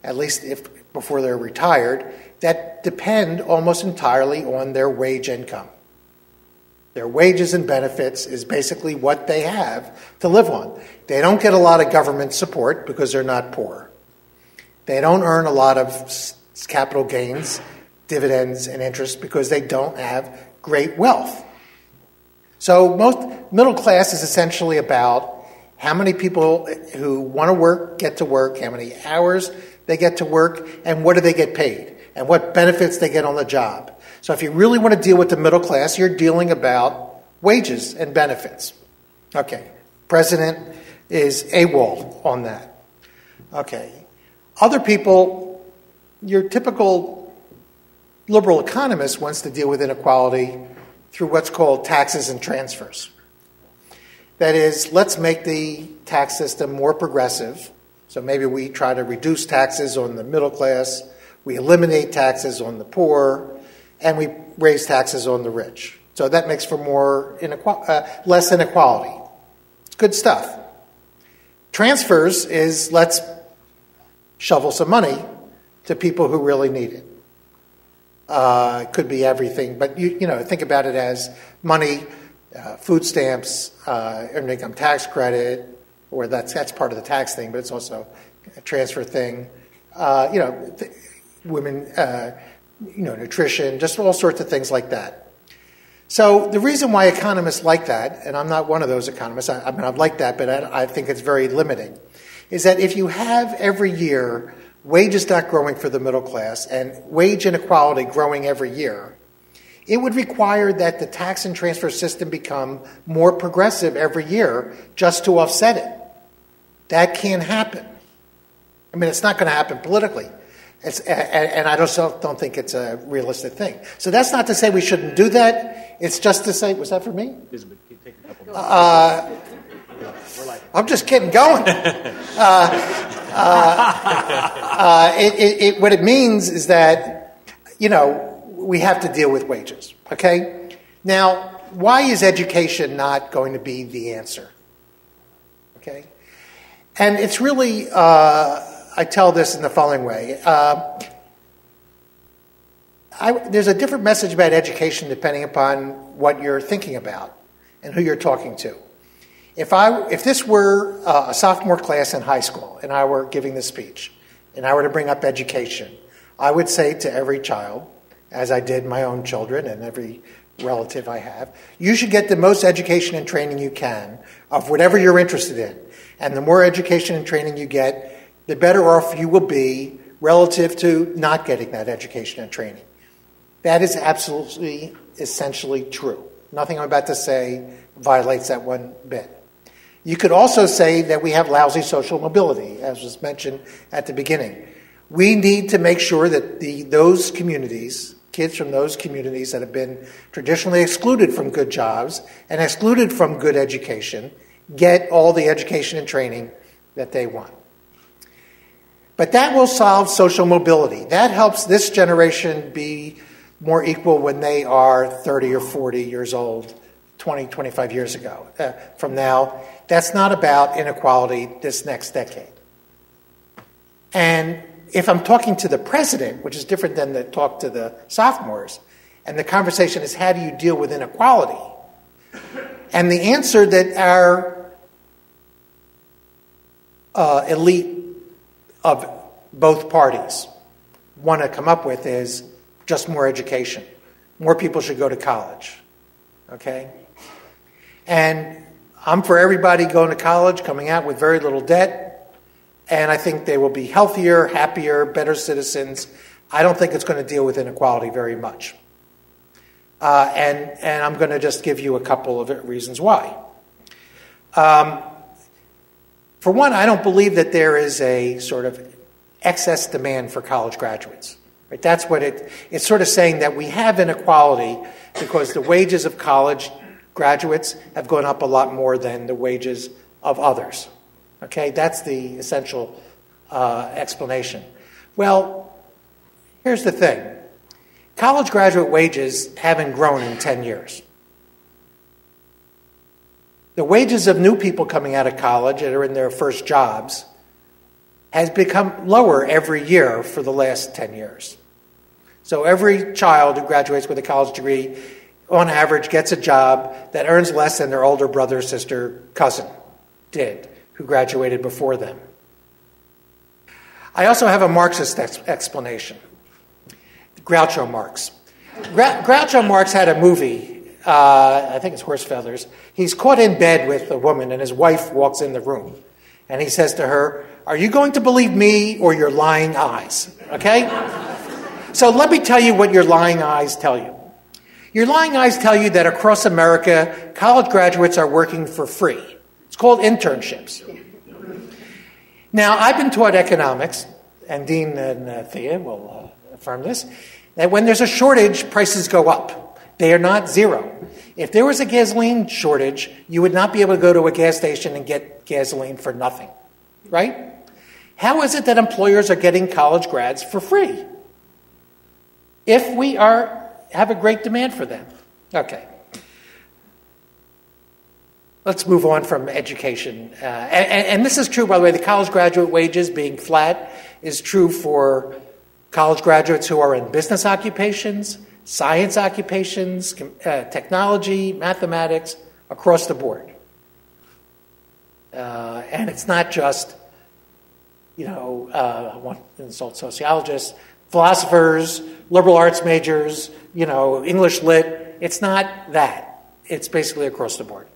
at least before they're retired, that depend almost entirely on their wage income. Their wages and benefits is basically what they have to live on. They don't get a lot of government support because they're not poor. They don't earn a lot of capital gains, dividends, and interest because they don't have great wealth. So most middle class is essentially about how many people who want to work get to work, how many hours they get to work, and what do they get paid, and what benefits they get on the job. So if you really want to deal with the middle class, you're dealing about wages and benefits. Okay, President is AWOL on that. Okay, other people, your typical liberal economist wants to deal with inequality through what's called taxes and transfers. That is, let's make the tax system more progressive. So maybe we try to reduce taxes on the middle class, we eliminate taxes on the poor, and we raise taxes on the rich. So that makes for less inequality. It's good stuff. Transfers is let's shovel some money to people who really need it. It could be everything, but you think about it as money, food stamps, earned income tax credit, or that's part of the tax thing, but it's also a transfer thing. Women, nutrition, just all sorts of things like that. So the reason why economists like that, and I'm not one of those economists, I like that, but I think it's very limiting, is that if you have every year wages not growing for the middle class and wage inequality growing every year, it would require that the tax and transfer system become more progressive every year just to offset it. That can't happen. I mean, it's not going to happen politically. And I don't think it's a realistic thing. So that's not to say we shouldn't do that. It's just to say, was that for me? I'm just getting going. What it means is that, we have to deal with wages, okay? Now, why is education not going to be the answer? Okay? And it's really, I tell this in the following way. There's a different message about education depending upon what you're thinking about and who you're talking to. If this were a sophomore class in high school and I were giving this speech and I were to bring up education, I would say to every child, as I did my own children and every relative I have, you should get the most education and training you can of whatever you're interested in. And the more education and training you get, the better off you will be relative to not getting that education and training. That is absolutely, essentially true. Nothing I'm about to say violates that one bit. You could also say that we have lousy social mobility, as was mentioned at the beginning. We need to make sure that those communities, kids from those communities that have been traditionally excluded from good jobs and excluded from good education, get all the education and training that they want. But that will solve social mobility. That helps this generation be more equal when they are 30 or 40 years old, 20, 25 years ago. From now, that's not about inequality this next decade. And if I'm talking to the president, which is different than the talk to the sophomores, and the conversation is how do you deal with inequality? And the answer that our elite of both parties want to come up with is just more education. More people should go to college, okay? And I'm for everybody going to college, coming out with very little debt, and I think they will be healthier, happier, better citizens. I don't think it's going to deal with inequality very much. And I'm going to just give you a couple of reasons why. For one, I don't believe that there is a sort of excess demand for college graduates. Right? That's what it's sort of saying that we have inequality because the wages of college graduates have gone up a lot more than the wages of others. Okay, that's the essential explanation. Well, here's the thing. College graduate wages haven't grown in 10 years. The wages of new people coming out of college that are in their first jobs has become lower every year for the last 10 years. So every child who graduates with a college degree, on average, gets a job that earns less than their older brother, sister, cousin did, who graduated before them. I also have a Marxist explanation. Groucho Marx. Groucho Marx had a movie, I think it's Horse Feathers. He's caught in bed with a woman and his wife walks in the room. And he says to her, "Are you going to believe me or your lying eyes?" Okay? So let me tell you what your lying eyes tell you. Your lying eyes tell you that across America, college graduates are working for free. It's called internships. Now, I've been taught economics, and Dean and Thea will affirm this, that when there's a shortage, prices go up. They are not zero. If there was a gasoline shortage, you would not be able to go to a gas station and get gasoline for nothing, right? How is it that employers are getting college grads for free if we have a great demand for them? Okay. Let's move on from education. And this is true, by the way, the college graduate wages being flat is true for college graduates who are in business occupations, science occupations, technology, mathematics, across the board. And it's not just, I want to insult sociologists, philosophers, liberal arts majors, English lit. It's not that. It's basically across the board.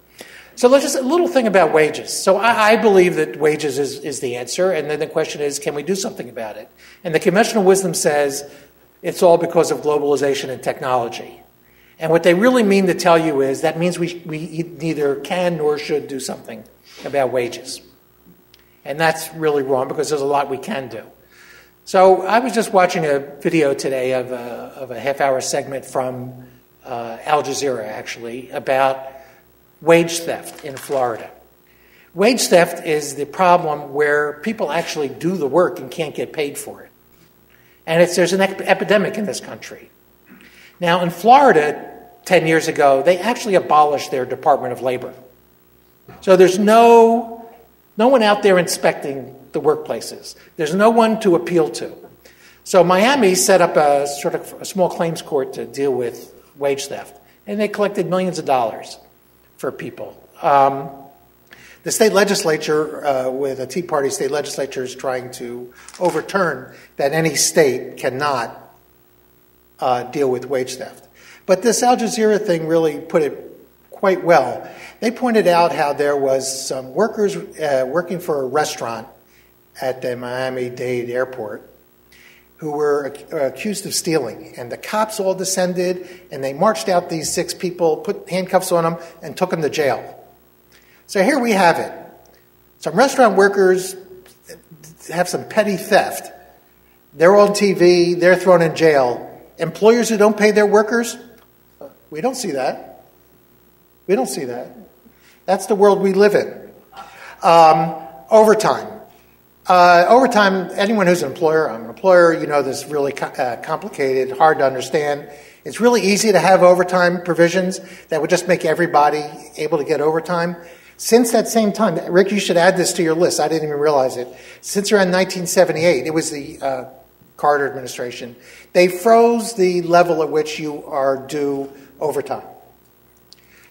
So let's just a little thing about wages. So I believe that wages is the answer, and then the question is, can we do something about it? And the conventional wisdom says it's all because of globalization and technology. And what they really mean to tell you is that means we neither can nor should do something about wages. And that's really wrong because there's a lot we can do. So I was just watching a video today of a half-hour segment from Al Jazeera, actually, about wage theft in Florida. Wage theft is the problem where people actually do the work and can't get paid for it. And there's an epidemic in this country. Now, in Florida, 10 years ago, they actually abolished their Department of Labor. So there's no one out there inspecting the workplaces. There's no one to appeal to. So Miami set up a sort of a small claims court to deal with wage theft, and they collected millions of dollars for people. The state legislature, with a Tea Party state legislature, is trying to overturn that any state cannot deal with wage theft. But this Al Jazeera thing really put it quite well. They pointed out how there was some workers working for a restaurant at the Miami-Dade airport who were accused of stealing. And the cops all descended, and they marched out these 6 people, put handcuffs on them, and took them to jail. So here we have it. Some restaurant workers have some petty theft. They're on TV. They're thrown in jail. Employers who don't pay their workers, we don't see that. We don't see that. That's the world we live in. Overtime. Overtime, anyone who's an employer, I'm an employer, you know this is really complicated, hard to understand. It's really easy to have overtime provisions that would just make everybody able to get overtime. Since that same time, Rick, you should add this to your list. I didn't even realize it. Since around 1978, it was the Carter administration, they froze the level at which you are due overtime.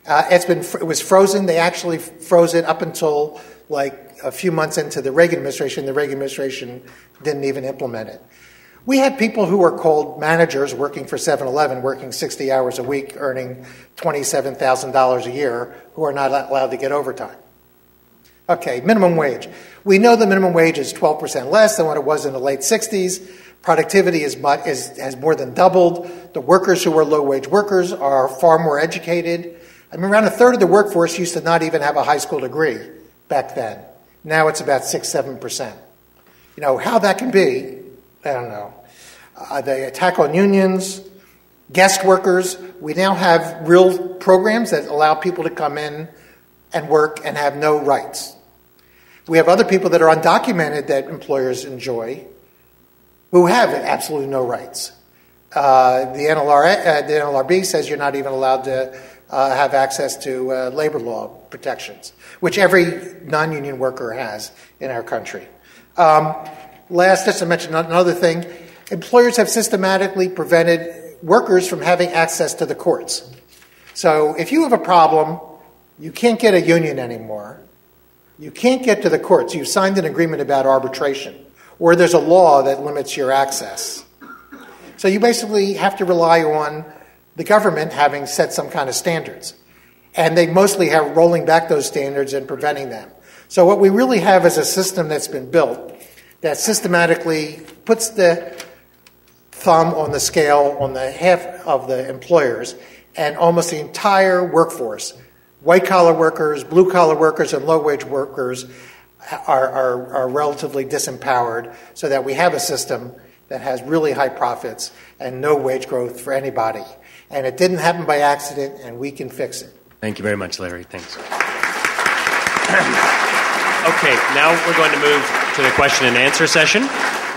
It was frozen. They actually froze it up until like a few months into the Reagan administration. The Reagan administration didn't even implement it. We had people who were called managers working for 7-Eleven, working 60 hours a week, earning $27,000 a year, who are not allowed to get overtime. Okay, minimum wage. We know the minimum wage is 12% less than what it was in the late 60s. Productivity has more than doubled. The workers who are low-wage workers are far more educated. I mean, around a third of the workforce used to not even have a high school degree back then. Now it's about 6-7%. You know, how that can be, I don't know. The attack on unions, guest workers. We now have real programs that allow people to come in and work and have no rights. We have other people that are undocumented that employers enjoy who have absolutely no rights. The NLRB says you're not even allowed to have access to labor law protections, which every non-union worker has in our country. Last, just to mention another thing, employers have systematically prevented workers from having access to the courts. So if you have a problem, you can't get a union anymore. You can't get to the courts. You've signed an agreement about arbitration, or there's a law that limits your access. So you basically have to rely on the government having set some kind of standards. And they mostly have rolling back those standards and preventing them. So what we really have is a system that's been built that systematically puts the thumb on the scale on the half of the employers, and almost the entire workforce, white-collar workers, blue-collar workers, and low-wage workers are relatively disempowered, so that we have a system that has really high profits and no wage growth for anybody. And it didn't happen by accident, and we can fix it. Thank you very much, Larry. Thanks. Okay, now we're going to move to the question and answer session.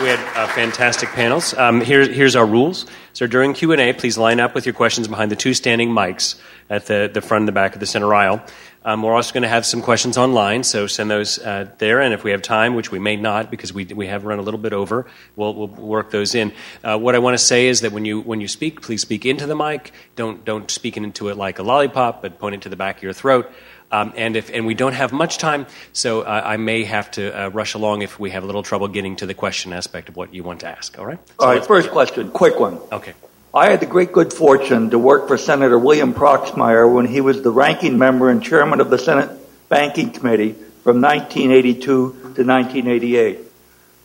We had fantastic panels. Here's our rules. So during Q&A, please line up with your questions behind the 2 standing mics at the front and the back of the center aisle. We're also going to have some questions online, so send those there. And if we have time, which we may not because we have run a little bit over, we'll work those in. What I want to say is that when you speak, please speak into the mic. Don't speak into it like a lollipop, but point it to the back of your throat. And we don't have much time, so I may have to rush along if we have a little trouble getting to the question aspect of what you want to ask. All right? All right, first question, quick one. Okay. I had the great good fortune to work for Senator William Proxmire when he was the ranking member and chairman of the Senate Banking Committee from 1982 to 1988.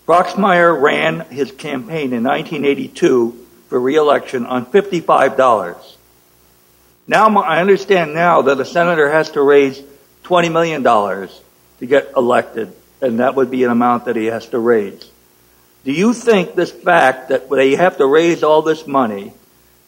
Proxmire ran his campaign in 1982 for re-election on $55. Now I understand now that a senator has to raise $20 million to get elected. and that would be an amount that he has to raise. Do you think this fact that they have to raise all this money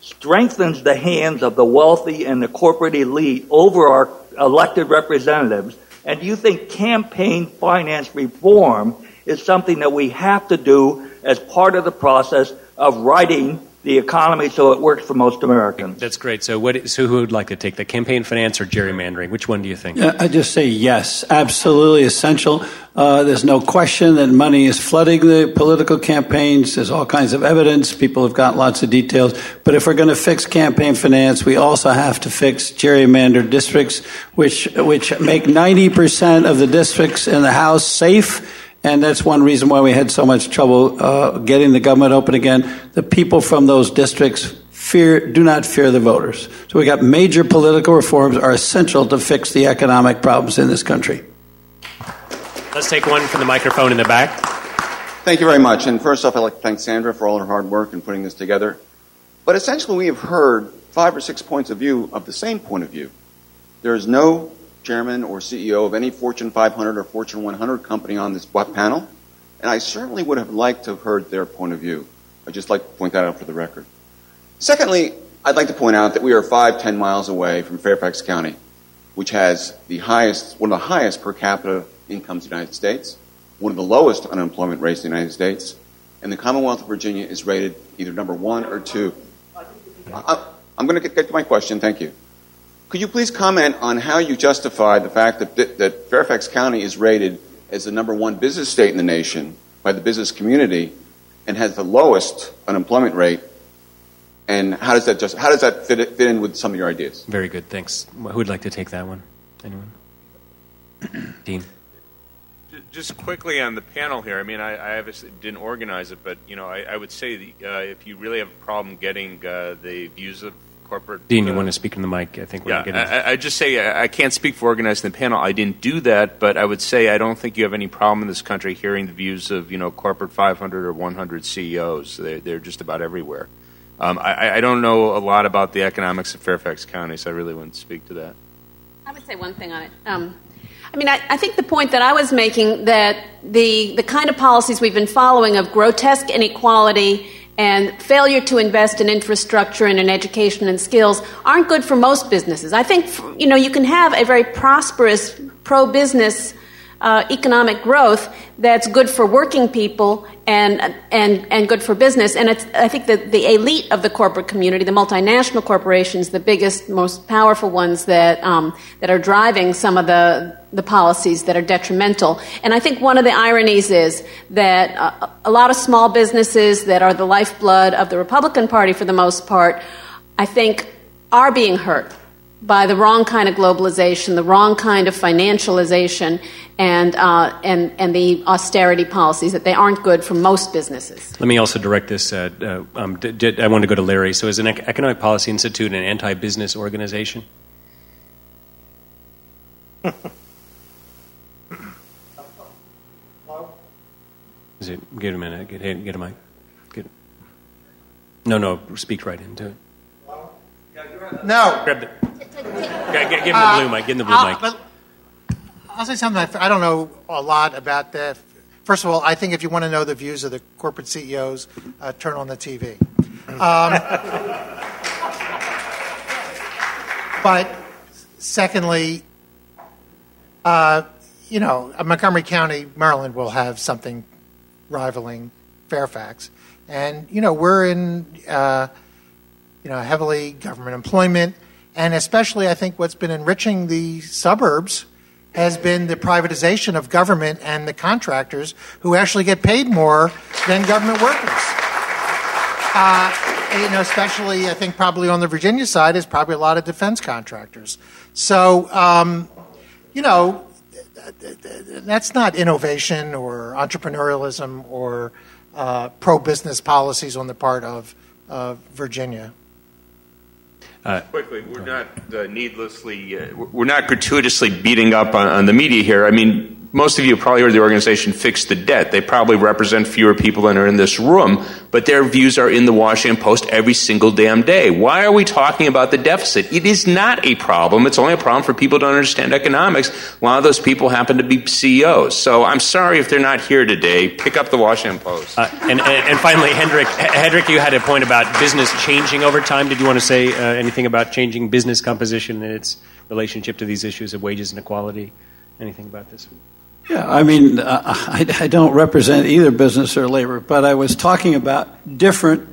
strengthens the hands of the wealthy and the corporate elite over our elected representatives? And do you think campaign finance reform is something that we have to do as part of the process of righting the economy so it works for most Americans? That's great. So who would like to take that? Campaign finance or gerrymandering? Which one do you think? Yeah, I just say yes, absolutely essential. There's no question that money is flooding the political campaigns. There's all kinds of evidence. People have got lots of details. But if we're going to fix campaign finance, we also have to fix gerrymandered districts, which make 90% of the districts in the House safe. And that's one reason why we had so much trouble getting the government open again. The people from those districts do not fear the voters. So we got major political reforms are essential to fix the economic problems in this country. Let's take one from the microphone in the back. Thank you very much. And first off, I'd like to thank Sandra for all her hard work in putting this together. But essentially, we have heard 5 or 6 points of view of the same point of view. There is no chairman or CEO of any Fortune 500 or Fortune 100 company on this panel, and I certainly would have liked to have heard their point of view. I'd just like to point that out for the record. Secondly, I'd like to point out that we are 5-10 miles away from Fairfax County, which has one of the highest per capita incomes in the United States, one of the lowest unemployment rates in the United States, and the Commonwealth of Virginia is rated either number 1 or 2. I'm going to get to my question. Thank you. Could you please comment on how you justify the fact that Fairfax County is rated as the number 1 business state in the nation by the business community and has the lowest unemployment rate? And how does that fit in with some of your ideas? Very good, thanks. Who would like to take that one? Anyone? Dean. Just quickly on the panel here, I mean, I obviously didn't organize it, but I would say if you really have a problem getting the views of corporate. Dean, you want to speak in the mic? I think we're getting. I just say I can't speak for organizing the panel. I didn't do that, but I would say I don't think you have any problem in this country hearing the views of corporate 500 or 100 CEOs. They're just about everywhere. I don't know a lot about the economics of Fairfax County, so I really wouldn't speak to that. I would say one thing on it. I think the point that I was making that the kind of policies we've been following of grotesque inequality and failure to invest in infrastructure and in education and skills aren't good for most businesses. I think, you can have a very prosperous pro-business economic growth that's good for working people and good for business. And I think that the elite of the corporate community, the multinational corporations, the biggest, most powerful ones that are driving some of the policies that are detrimental. And I think one of the ironies is that a lot of small businesses that are the lifeblood of the Republican Party for the most part, I think, are being hurt by the wrong kind of globalization, the wrong kind of financialization, and the austerity policies, that they aren't good for most businesses. Let me also direct this. I want to go to Larry. So is an Economic Policy Institute an anti-business organization? Is it? Give it a minute. Get a mic. No. Speak right into it. No. Grab the. Give him the blue mic. Give him the blue mic. I'll say something. I don't know a lot about that. First of all, I think if you want to know the views of the corporate CEOs, turn on the TV. But secondly, Montgomery County, Maryland, will have something rivaling Fairfax, and we're in heavily government employment, and especially I think what's been enriching the suburbs has been the privatization of government and the contractors who actually get paid more than government workers. Especially I think probably on the Virginia side is probably a lot of defense contractors. So, that's not innovation or entrepreneurialism or pro-business policies on the part of Virginia. Quickly, we're not gratuitously beating up on the media here. I mean, most of you probably heard the organization Fix the Debt. They probably represent fewer people than are in this room, but their views are in the Washington Post every single damn day. Why are we talking about the deficit? It is not a problem. It's only a problem for people who don't understand economics. A lot of those people happen to be CEOs. So I'm sorry if they're not here today. Pick up the Washington Post. And finally, Hendrik, you had a point about business changing over time. Did you want to say anything about changing business composition and its relationship to these issues of wages and equality? Anything about this? Yeah, I mean, I don't represent either business or labor, but I was talking about different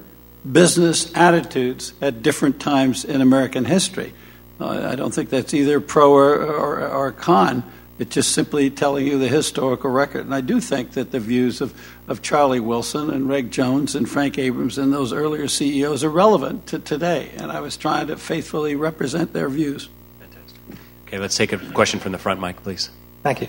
business attitudes at different times in American history. I don't think that's either pro or con. It's just simply telling you the historical record. And I do think that the views of Charlie Wilson and Reg Jones and Frank Abrams and those earlier CEOs are relevant to today. And I was trying to faithfully represent their views. Fantastic. Okay, let's take a question from the front mic, please. Thank you.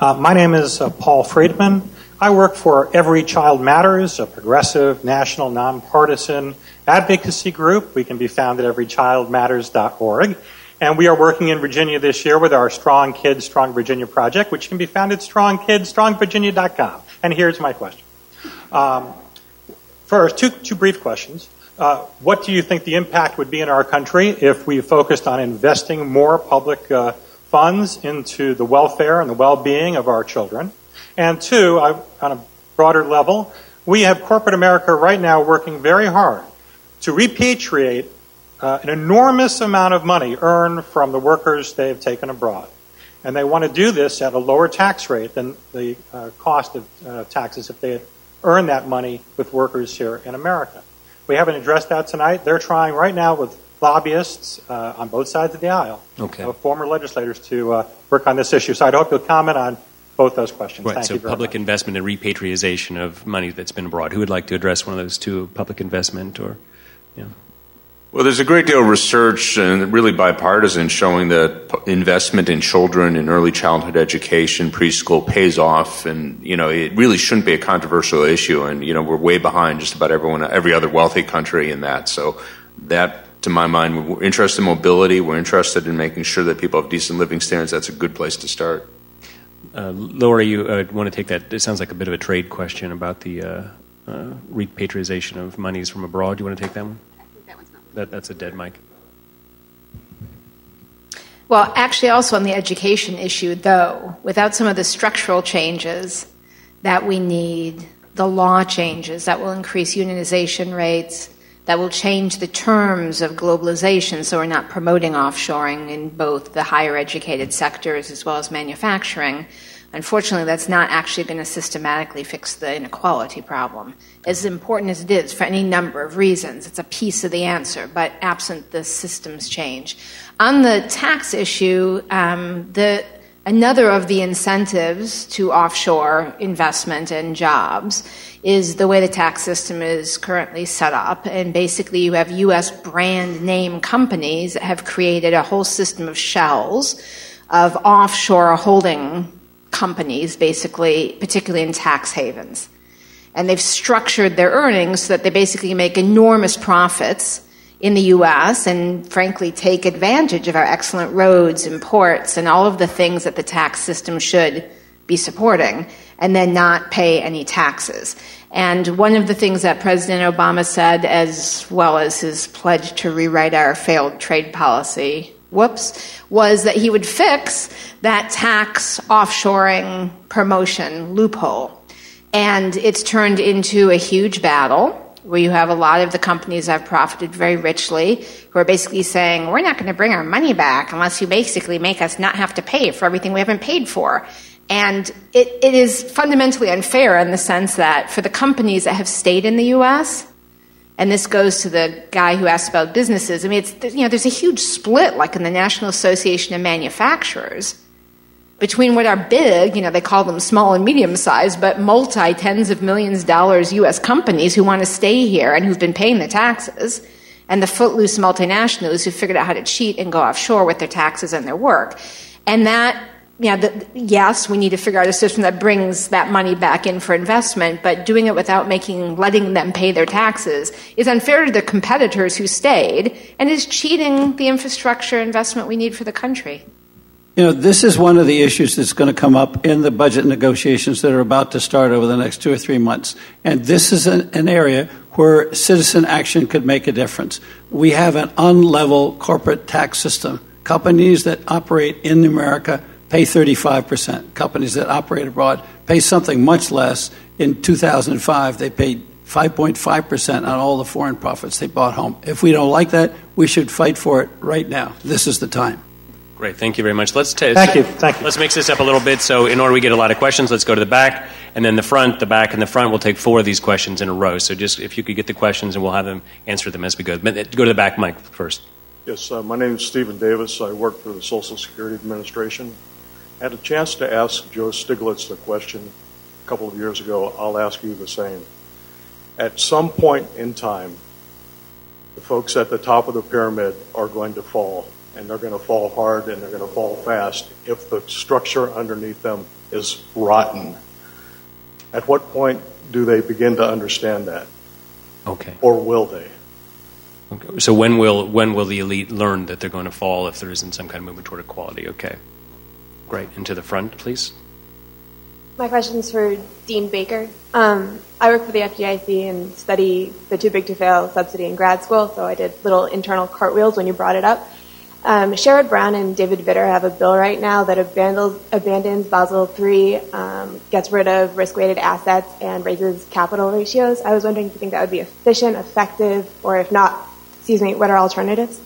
My name is Paul Friedman. I work for Every Child Matters, a progressive, national, nonpartisan advocacy group. We can be found at everychildmatters.org. And we are working in Virginia this year with our Strong Kids, Strong Virginia project, which can be found at strongkidsstrongvirginia.com. And here's my question. First, two brief questions. What do you think the impact would be in our country if we focused on investing more public funds into the welfare and the well-being of our children? And two, on a broader level, we have corporate America right now working very hard to repatriate an enormous amount of money earned from the workers they have taken abroad. And they want to do this at a lower tax rate than the cost of taxes if they had earned that money with workers here in America. We haven't addressed that tonight. They're trying right now with lobbyists on both sides of the aisle, former legislators, to work on this issue. So I'd hope you'll comment on both those questions. Right, Thank you so public much. investment and repatriation of money that's been abroad. Who would like to address one of those two, public investment or... Yeah. Well, there's a great deal of research, and really bipartisan, showing that investment in children in early childhood education, preschool, pays off, and it really shouldn't be a controversial issue. And we're way behind just about every other wealthy country in that. So that, to my mind, we're interested in mobility. We're interested in making sure that people have decent living standards. That's a good place to start. Laura, you want to take that? It sounds like a bit of a trade question about the repatriation of monies from abroad. Do you want to take that one? That's a dead mic. Well, actually, also on the education issue, though, without some of the structural changes that we need, the law changes that will increase unionization rates, that will change the terms of globalization, so we're not promoting offshoring in both the higher educated sectors as well as manufacturing. Unfortunately, that's not actually going to systematically fix the inequality problem. As important as it is for any number of reasons, it's a piece of the answer, but absent the systems change. On the tax issue, another of the incentives to offshore investment and jobs is the way the tax system is currently set up. And basically, you have U.S. brand name companies that have created a whole system of shells of offshore holding companies, basically, particularly in tax havens. And they've structured their earnings so that they basically make enormous profits in the U.S. and, frankly, take advantage of our excellent roads and ports and all of the things that the tax system should be supporting, and then not pay any taxes. And one of the things that President Obama said, as well as his pledge to rewrite our failed trade policy, was that he would fix that tax offshoring promotion loophole. And it's turned into a huge battle where you have a lot of the companies that have profited very richly who are basically saying, we're not going to bring our money back unless you basically make us not have to pay for everything we haven't paid for. And it is fundamentally unfair in the sense that for the companies that have stayed in the U.S., and this goes to the guy who asked about businesses. I mean, there's a huge split, like in the National Association of Manufacturers, between what are big, they call them small and medium-sized, but multi-tens of millions of dollars U.S. companies who want to stay here and who've been paying the taxes, and the footloose multinationals who figured out how to cheat and go offshore with their taxes and their work. And that, yes, we need to figure out a system that brings that money back in for investment, but doing it without letting them pay their taxes is unfair to the competitors who stayed and is cheating the infrastructure investment we need for the country. This is one of the issues that's going to come up in the budget negotiations that are about to start over the next 2 or 3 months. And this is an area where citizen action could make a difference. We have an unlevel corporate tax system. Companies that operate in America pay 35%. Companies that operate abroad pay something much less. In 2005, they paid 5.5% on all the foreign profits they brought home. If we don't like that, we should fight for it right now. This is the time. Great, thank you very much. Thank you. Let's mix this up a little bit. So in order we get a lot of questions, let's go to the back, and then the front, the back, and the front. We'll take 4 of these questions in a row. So just if you could get the questions, and we'll have them answer them as we go. Go to the back, Mike, first. Yes, my name is Stephen Davis. I work for the Social Security Administration. I had a chance to ask Joe Stiglitz the question a couple of years ago. I'll ask you the same. At some point in time, the folks at the top of the pyramid are going to fall. And they're going to fall hard, and they're going to fall fast if the structure underneath them is rotten. At what point do they begin to understand that? Okay. Or will they? Okay. So when will the elite learn that they're going to fall if there isn't some kind of movement toward equality? Okay. Great. Into the front, please. My question is for Dean Baker. I work for the FDIC and study the too big to fail subsidy in grad school, so I did little internal cartwheels when you brought it up. Sherrod Brown and David Vitter have a bill right now that abandons Basel III, gets rid of risk-weighted assets, and raises capital ratios. I was wondering if you think that would be efficient, effective, or if not, what are alternatives?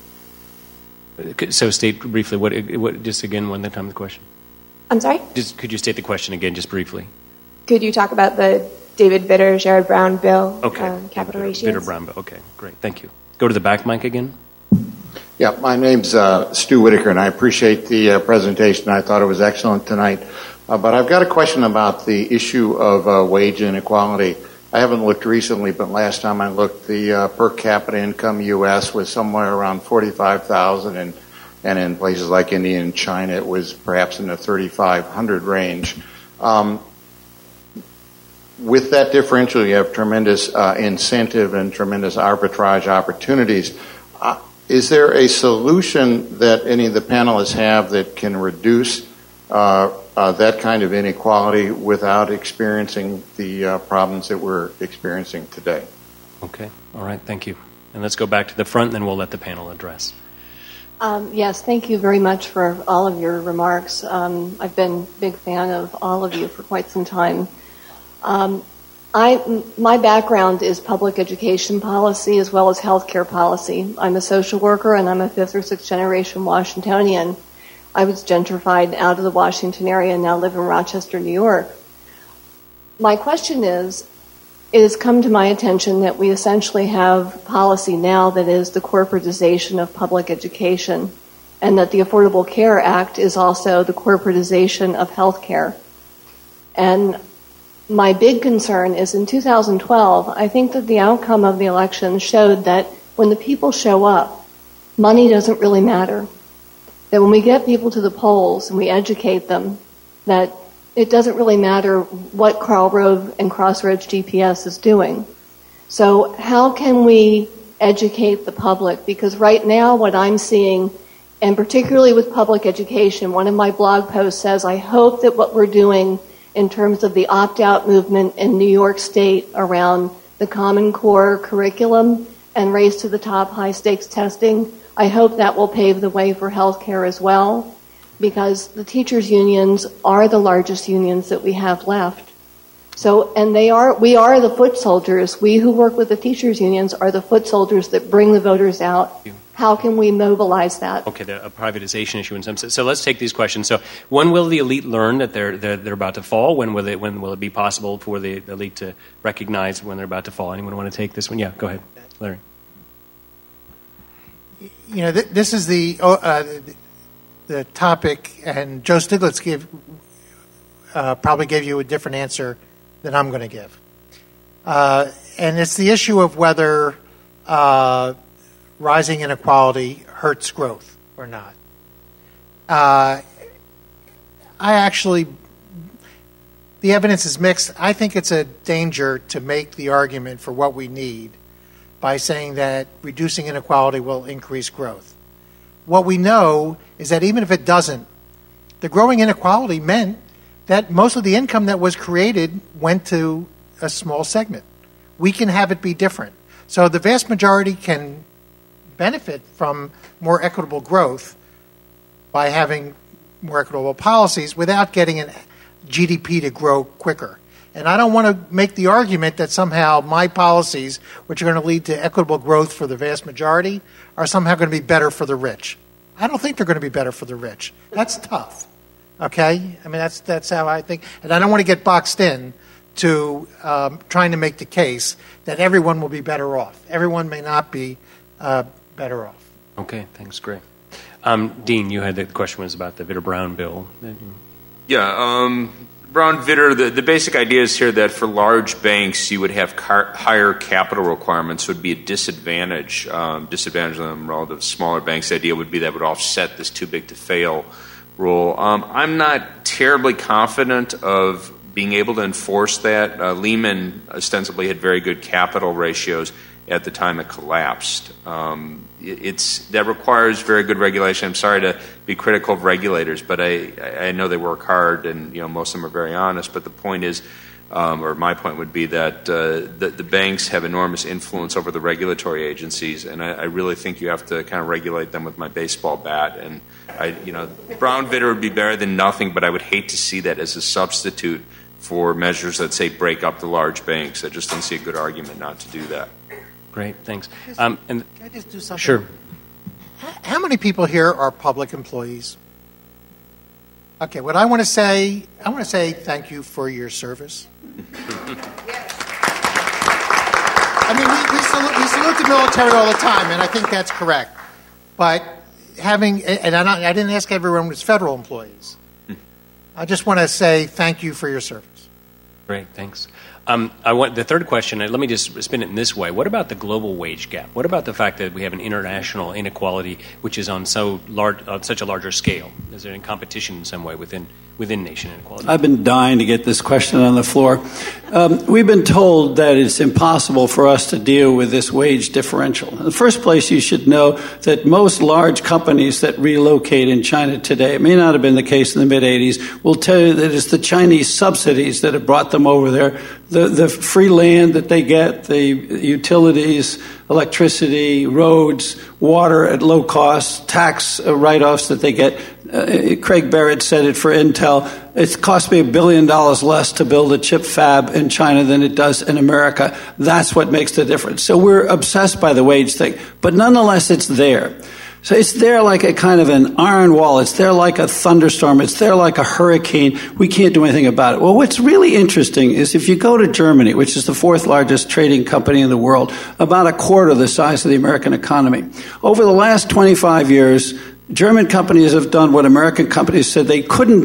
So state briefly, what just again, one time the question. I'm sorry? Could you state the question again, just briefly? Could you talk about the David Vitter, Sherrod Brown bill, capital ratios? Vitter Brown bill, okay, great, thank you. Go to the back, Mike, again. Yeah, my name's Stu Whitaker, and I appreciate the presentation. I thought it was excellent tonight. But I've got a question about the issue of wage inequality. I haven't looked recently, but last time I looked, the per capita income U.S. was somewhere around $45,000, and in places like India and China, it was perhaps in the $3,500 range. With that differential, you have tremendous incentive and tremendous arbitrage opportunities. Is there a solution that any of the panelists have that can reduce that kind of inequality without experiencing the problems that we're experiencing today? Okay. All right. Thank you. And let's go back to the front, and then we'll let the panel address. Yes, thank you very much for all of your remarks. I've been a big fan of all of you for quite some time. My background is public education policy as well as healthcare policy. I'm a social worker, and I'm a 5th or 6th generation Washingtonian. I was gentrified out of the Washington area and now live in Rochester, New York. My question is, it has come to my attention that we essentially have policy now that is the corporatization of public education, and that the Affordable Care Act is also the corporatization of healthcare. And my big concern is in 2012, I think that the outcome of the election showed that when the people show up, money doesn't really matter. That when we get people to the polls and we educate them, that it doesn't really matter what Karl Rove and Crossroads GPS is doing. So how can we educate the public? Because right now what I'm seeing, and particularly with public education, one of my blog posts says, I hope that what we're doing in terms of the opt-out movement in New York State around the Common Core curriculum and Race to the Top high-stakes testing, I hope that will pave the way for healthcare as well, because the teachers' unions are the largest unions that we have left. So, and we are the foot soldiers. We who work with the teachers' unions are the foot soldiers that bring the voters out. How can we mobilize that? Okay, a privatization issue in some sense. So let's take these questions. So when will the elite learn that they're about to fall? When will it be possible for the elite to recognize when they're about to fall? Anyone want to take this one? Yeah, go ahead, Larry. This is the topic, and Joe Stiglitz probably gave you a different answer than I'm going to give. And it's the issue of whether rising inequality hurts growth or not. The evidence is mixed. I think it's a danger to make the argument for what we need by saying that reducing inequality will increase growth. What we know is that even if it doesn't, the growing inequality meant that most of the income that was created went to a small segment. We can have it be different. So the vast majority can benefit from more equitable growth by having more equitable policies without getting an GDP to grow quicker. And I don't want to make the argument that somehow my policies, which are going to lead to equitable growth for the vast majority, are somehow going to be better for the rich. I don't think they're going to be better for the rich. That's tough. Okay? I mean, that's how I think. And I don't want to get boxed in to trying to make the case that everyone will be better off. Everyone may not be better off. Okay, thanks, Greg. Dean, you had the question was about the Vitter-Brown bill. Yeah, Brown-Vitter, the basic idea is here that for large banks, you would have higher capital requirements would be a disadvantage them relative to smaller banks. The idea would be that would offset this too big to fail rule. I'm not terribly confident of being able to enforce that. Lehman ostensibly had very good capital ratios at the time it collapsed. That requires very good regulation. I'm sorry to be critical of regulators, but I know they work hard, and most of them are very honest. But the point is, or my point would be that the banks have enormous influence over the regulatory agencies, and I really think you have to kind of regulate them with my baseball bat. And Brown-Vitter would be better than nothing, but I would hate to see that as a substitute for measures that say break up the large banks. I just don't see a good argument not to do that. Great, thanks. Can I just do something? Sure. How many people here are public employees? Okay, what I want to say thank you for your service. I mean, we salute the military all the time, and I think that's correct. But I didn't ask everyone who's federal employees. I just want to say thank you for your service. Great, thanks. The third question, let me just spin it in this way. What about the global wage gap? What about the fact that we have an international inequality which is on such a larger scale? Is there any competition in some way within nation inequality? I've been dying to get this question on the floor. We've been told that it's impossible for us to deal with this wage differential. In the first place, you should know that most large companies that relocate in China today, it may not have been the case in the mid-'80s, will tell you that it's the Chinese subsidies that have brought them over there. The free land that they get, the utilities, electricity, roads, water at low cost, tax write-offs that they get. Craig Barrett said it for Intel. It cost me $1 billion less to build a chip fab in China than it does in America. That's what makes the difference. So we're obsessed by the wage thing. But nonetheless, it's there. So it's there like a kind of an iron wall. It's there like a thunderstorm. It's there like a hurricane. We can't do anything about it. Well, what's really interesting is if you go to Germany, which is the fourth largest trading company in the world, about a quarter the size of the American economy. Over the last 25 years, German companies have done what American companies said they couldn't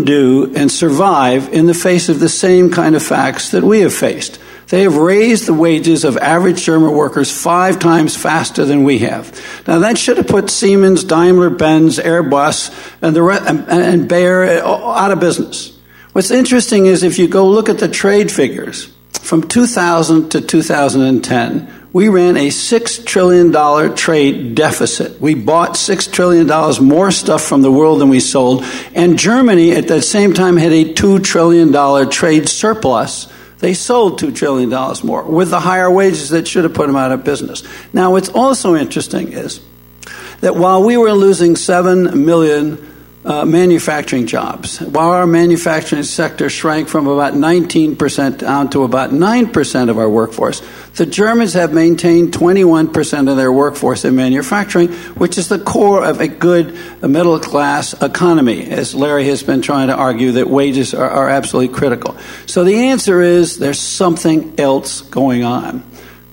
do and survive in the face of the same kind of facts that we have faced. They have raised the wages of average German workers 5 times faster than we have. Now, that should have put Siemens, Daimler-Benz, Airbus, and Bayer out of business. What's interesting is if you go look at the trade figures, from 2000 to 2010, we ran a $6 trillion trade deficit. We bought $6 trillion more stuff from the world than we sold, and Germany at that same time had a $2 trillion trade surplus. They sold $2 trillion more with the higher wages that should have put them out of business. Now, what's also interesting is that while we were losing 7 million manufacturing jobs, while our manufacturing sector shrank from about 19% down to about 9% of our workforce, the Germans have maintained 21% of their workforce in manufacturing, which is the core of a good middle-class economy, as Larry has been trying to argue that wages are absolutely critical. So the answer is there's something else going on.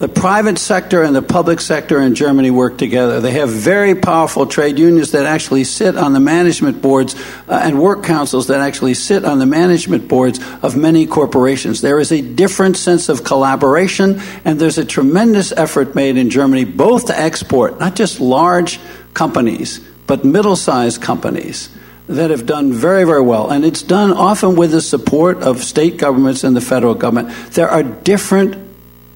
The private sector and the public sector in Germany work together. They have very powerful trade unions that actually sit on the management boards and work councils that actually sit on the management boards of many corporations. There is a different sense of collaboration, and there's a tremendous effort made in Germany both to export, not just large companies, but middle-sized companies that have done very, very well. And it's done often with the support of state governments and the federal government. There are different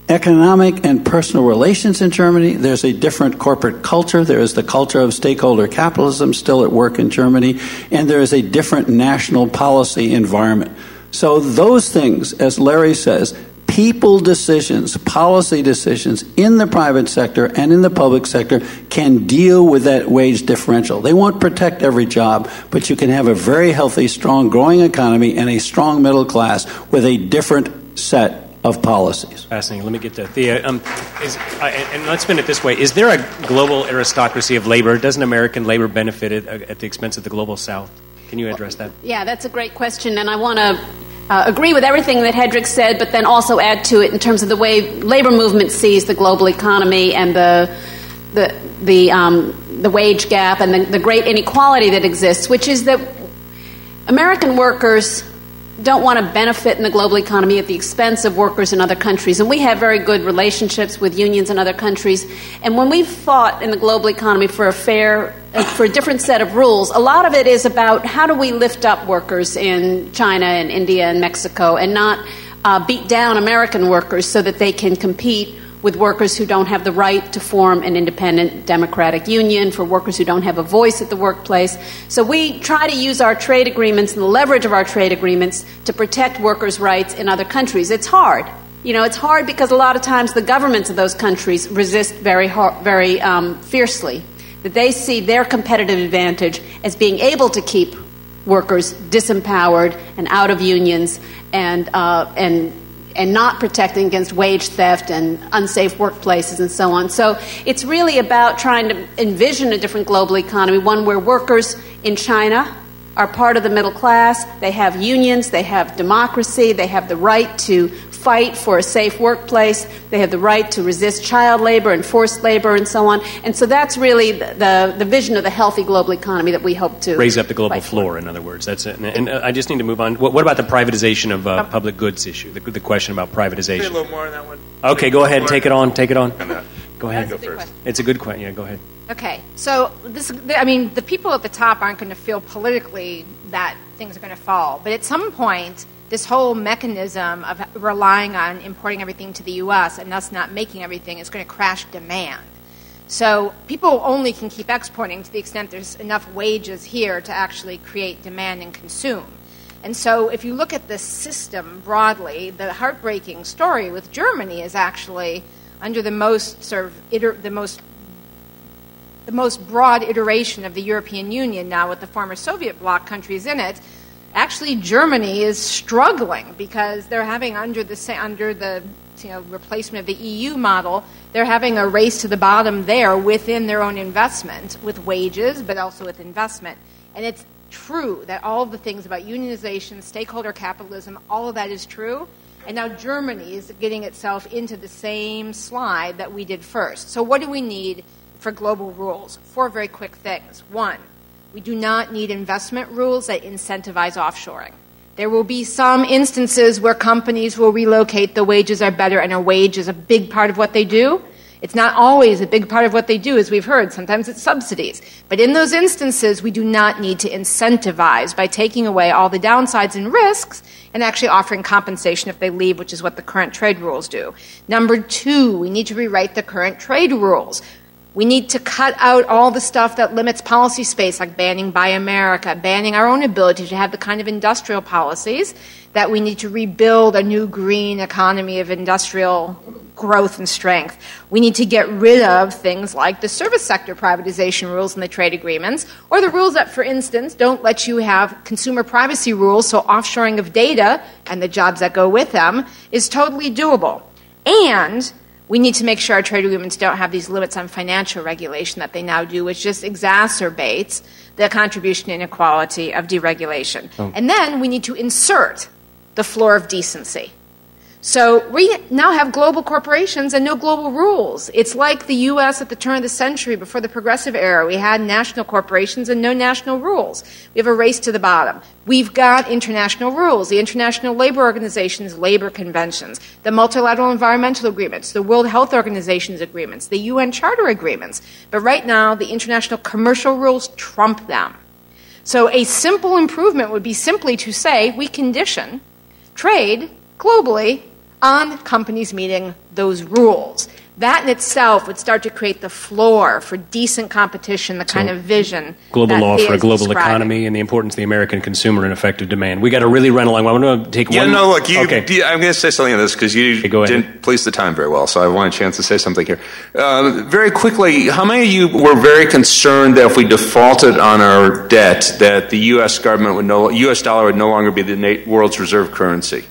economic and personal relations in Germany. There's a different corporate culture. There is the culture of stakeholder capitalism still at work in Germany, and there is a different national policy environment. So those things, as Larry says, people decisions, policy decisions in the private sector and in the public sector can deal with that wage differential. They won't protect every job, but you can have a very healthy, strong, growing economy and a strong middle class with a different set of policies. Fascinating. Let me get to Thea. And let's spin it this way. Is there a global aristocracy of labor? Doesn't American labor benefit at the expense of the global South? Can you address that? Yeah, that's a great question, and I want to agree with everything that Hedrick said, but then also add to it in terms of the way labor movement sees the global economy and the wage gap and the great inequality that exists, which is that American workers don't want to benefit in the global economy at the expense of workers in other countries. And we have very good relationships with unions in other countries. And when we've fought in the global economy for a different set of rules, a lot of it is about how do we lift up workers in China and India and Mexico and not beat down American workers so that they can compete with workers who don't have the right to form an independent democratic union, for workers who don't have a voice at the workplace. So we try to use our trade agreements and the leverage of our trade agreements to protect workers' rights in other countries. It's hard. It's hard because a lot of times the governments of those countries resist very fiercely. That they see their competitive advantage as being able to keep workers disempowered and out of unions and not protecting against wage theft and unsafe workplaces and so on. So it's really about trying to envision a different global economy, one where workers in China are part of the middle class, they have unions, they have democracy, they have the right to fight for a safe workplace, they have the right to resist child labor and forced labor and so on. And so that's really the vision of the healthy global economy that we hope to raise up the global floor, in other words. That's it. And I just need to move on. What about the privatization of public goods issue, the question about privatization? Say a little more on that one. Okay, go ahead. Take it on. Go ahead. Go first. It's a good question. Yeah, go ahead. Okay, so the people at the top aren't going to feel politically that things are going to fall. But at some point, this whole mechanism of relying on importing everything to the U.S. and us not making everything is going to crash demand. So people only can keep exporting to the extent there's enough wages here to actually create demand and consume. And so if you look at the system broadly, the heartbreaking story with Germany is actually under the most the most broad iteration of the European Union now with the former Soviet bloc countries in it. Actually, Germany is struggling because they're having under the replacement of the EU model, they're having a race to the bottom there within their own investment with wages, but also with investment. And it's true that all of the things about unionization, stakeholder capitalism, all of that is true. And now Germany is getting itself into the same slide that we did first. So what do we need for global rules? 4 very quick things. 1, we do not need investment rules that incentivize offshoring. There will be some instances where companies will relocate, the wages are better, and a wage is a big part of what they do. It's not always a big part of what they do, as we've heard. Sometimes it's subsidies. But in those instances, we do not need to incentivize by taking away all the downsides and risks and actually offering compensation if they leave, which is what the current trade rules do. Number 2, we need to rewrite the current trade rules. We need to cut out all the stuff that limits policy space, like banning Buy America, banning our own ability to have the kind of industrial policies that we need to rebuild a new green economy of industrial growth and strength. We need to get rid of things like the service sector privatization rules in the trade agreements, or the rules that, for instance, don't let you have consumer privacy rules, so offshoring of data and the jobs that go with them is totally doable. And we need to make sure our trade agreements don't have these limits on financial regulation that they now do, which just exacerbates the contribution inequality of deregulation. Oh. And then we need to insert the floor of decency. So we now have global corporations and no global rules. It's like the U.S. at the turn of the century before the progressive era. We had national corporations and no national rules. We have a race to the bottom. We've got international rules, the International Labor Organization's labor conventions, the multilateral environmental agreements, the World Health Organization's agreements, the UN Charter agreements. But right now, the international commercial rules trump them. So a simple improvement would be simply to say we condition trade globally on companies meeting those rules. That in itself would start to create the floor for decent competition, the kind of vision. Global law for a global describing. economy and the importance of the American consumer and effective demand. We got to really run along. I want to take one. Yeah, no, look, Okay. I'm going to say something on this because you didn't police the time very well, so I want a chance to say something here. Very quickly, how many of you were very concerned that if we defaulted on our debt, that the U.S. government U.S. dollar would no longer be the world's reserve currency?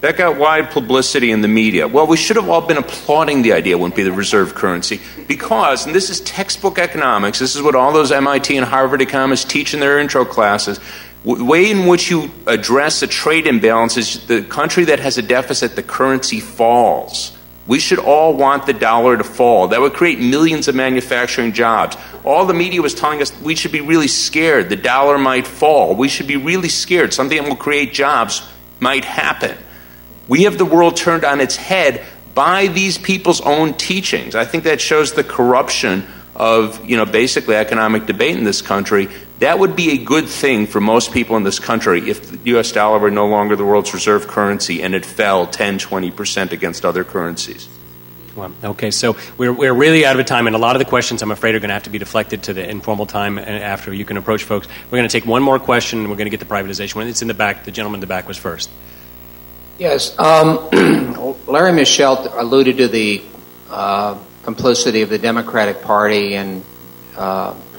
That got wide publicity in the media. Well, we should have all been applauding the idea it wouldn't be the reserve currency because, and this is textbook economics, this is what all those MIT and Harvard economists teach in their intro classes, the way in which you address a trade imbalance is the country that has a deficit, the currency falls. We should all want the dollar to fall. That would create millions of manufacturing jobs. All the media was telling us we should be really scared. The dollar might fall. We should be really scared. Something that will create jobs might happen. We have the world turned on its head by these people's own teachings. I think that shows the corruption of, basically economic debate in this country. That would be a good thing for most people in this country if the U.S. dollar were no longer the world's reserve currency and it fell 10, 20% against other currencies. Well, okay, so we're really out of time, and a lot of the questions, I'm afraid, are going to have to be deflected to the informal time after you can approach folks. We're going to take one more question, and we're going to get to privatization. It's in the back. The gentleman in the back was first. Yes. Larry Michel alluded to the complicity of the Democratic Party in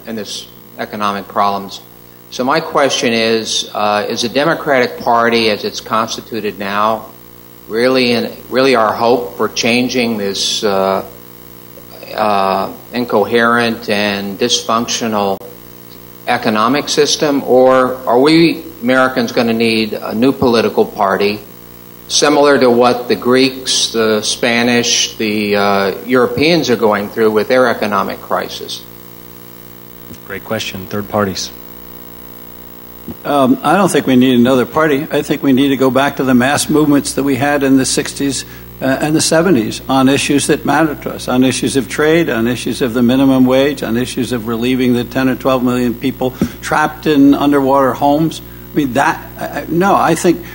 this economic problems. So my question is the Democratic Party, as it's constituted now, really our hope for changing this incoherent and dysfunctional economic system, or are we Americans going to need a new political party similar to what the Greeks, the Spanish, the Europeans are going through with their economic crisis? Great question. Third parties. I don't think we need another party. I think we need to go back to the mass movements that we had in the 60s and the 70s on issues that matter to us, on issues of trade, on issues of the minimum wage, on issues of relieving the 10 or 12 million people trapped in underwater homes. I mean, I think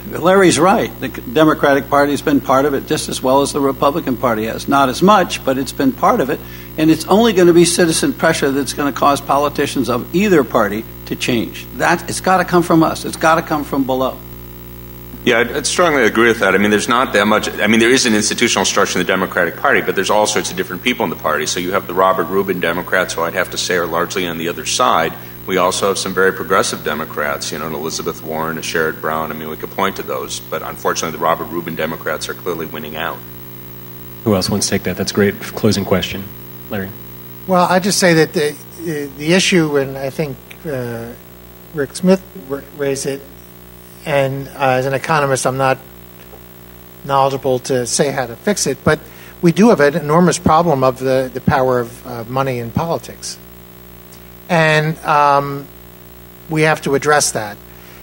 Larry's right. The Democratic Party has been part of it just as well as the Republican Party has. Not as much, but it's been part of it. And it's only going to be citizen pressure that's going to cause politicians of either party to change. It's got to come from us. It's got to come from below. Yeah, I'd strongly agree with that. I mean, there's not that much. I mean, there is an institutional structure in the Democratic Party, but there's all sorts of different people in the party. So you have the Robert Rubin Democrats, who I'd have to say are largely on the other side. We also have some very progressive Democrats, an Elizabeth Warren, a Sherrod Brown. I mean, we could point to those, but unfortunately the Robert Rubin Democrats are clearly winning out. Who else wants to take that? That's a great closing question. Larry? Well, I just say that the issue, and I think Rick Smith raised it, and as an economist I'm not knowledgeable to say how to fix it, but we do have an enormous problem of the power of money in politics. And we have to address that.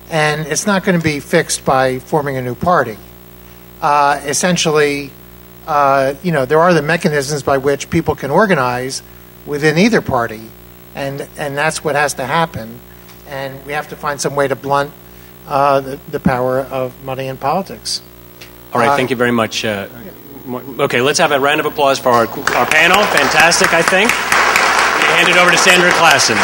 And it's not going to be fixed by forming a new party. Essentially, there are the mechanisms by which people can organize within either party. And that's what has to happen. And we have to find some way to blunt the power of money in politics. All right, thank you very much. Okay, let's have a round of applause for our panel. Fantastic, I think. Hand it over to Sandra Klassen.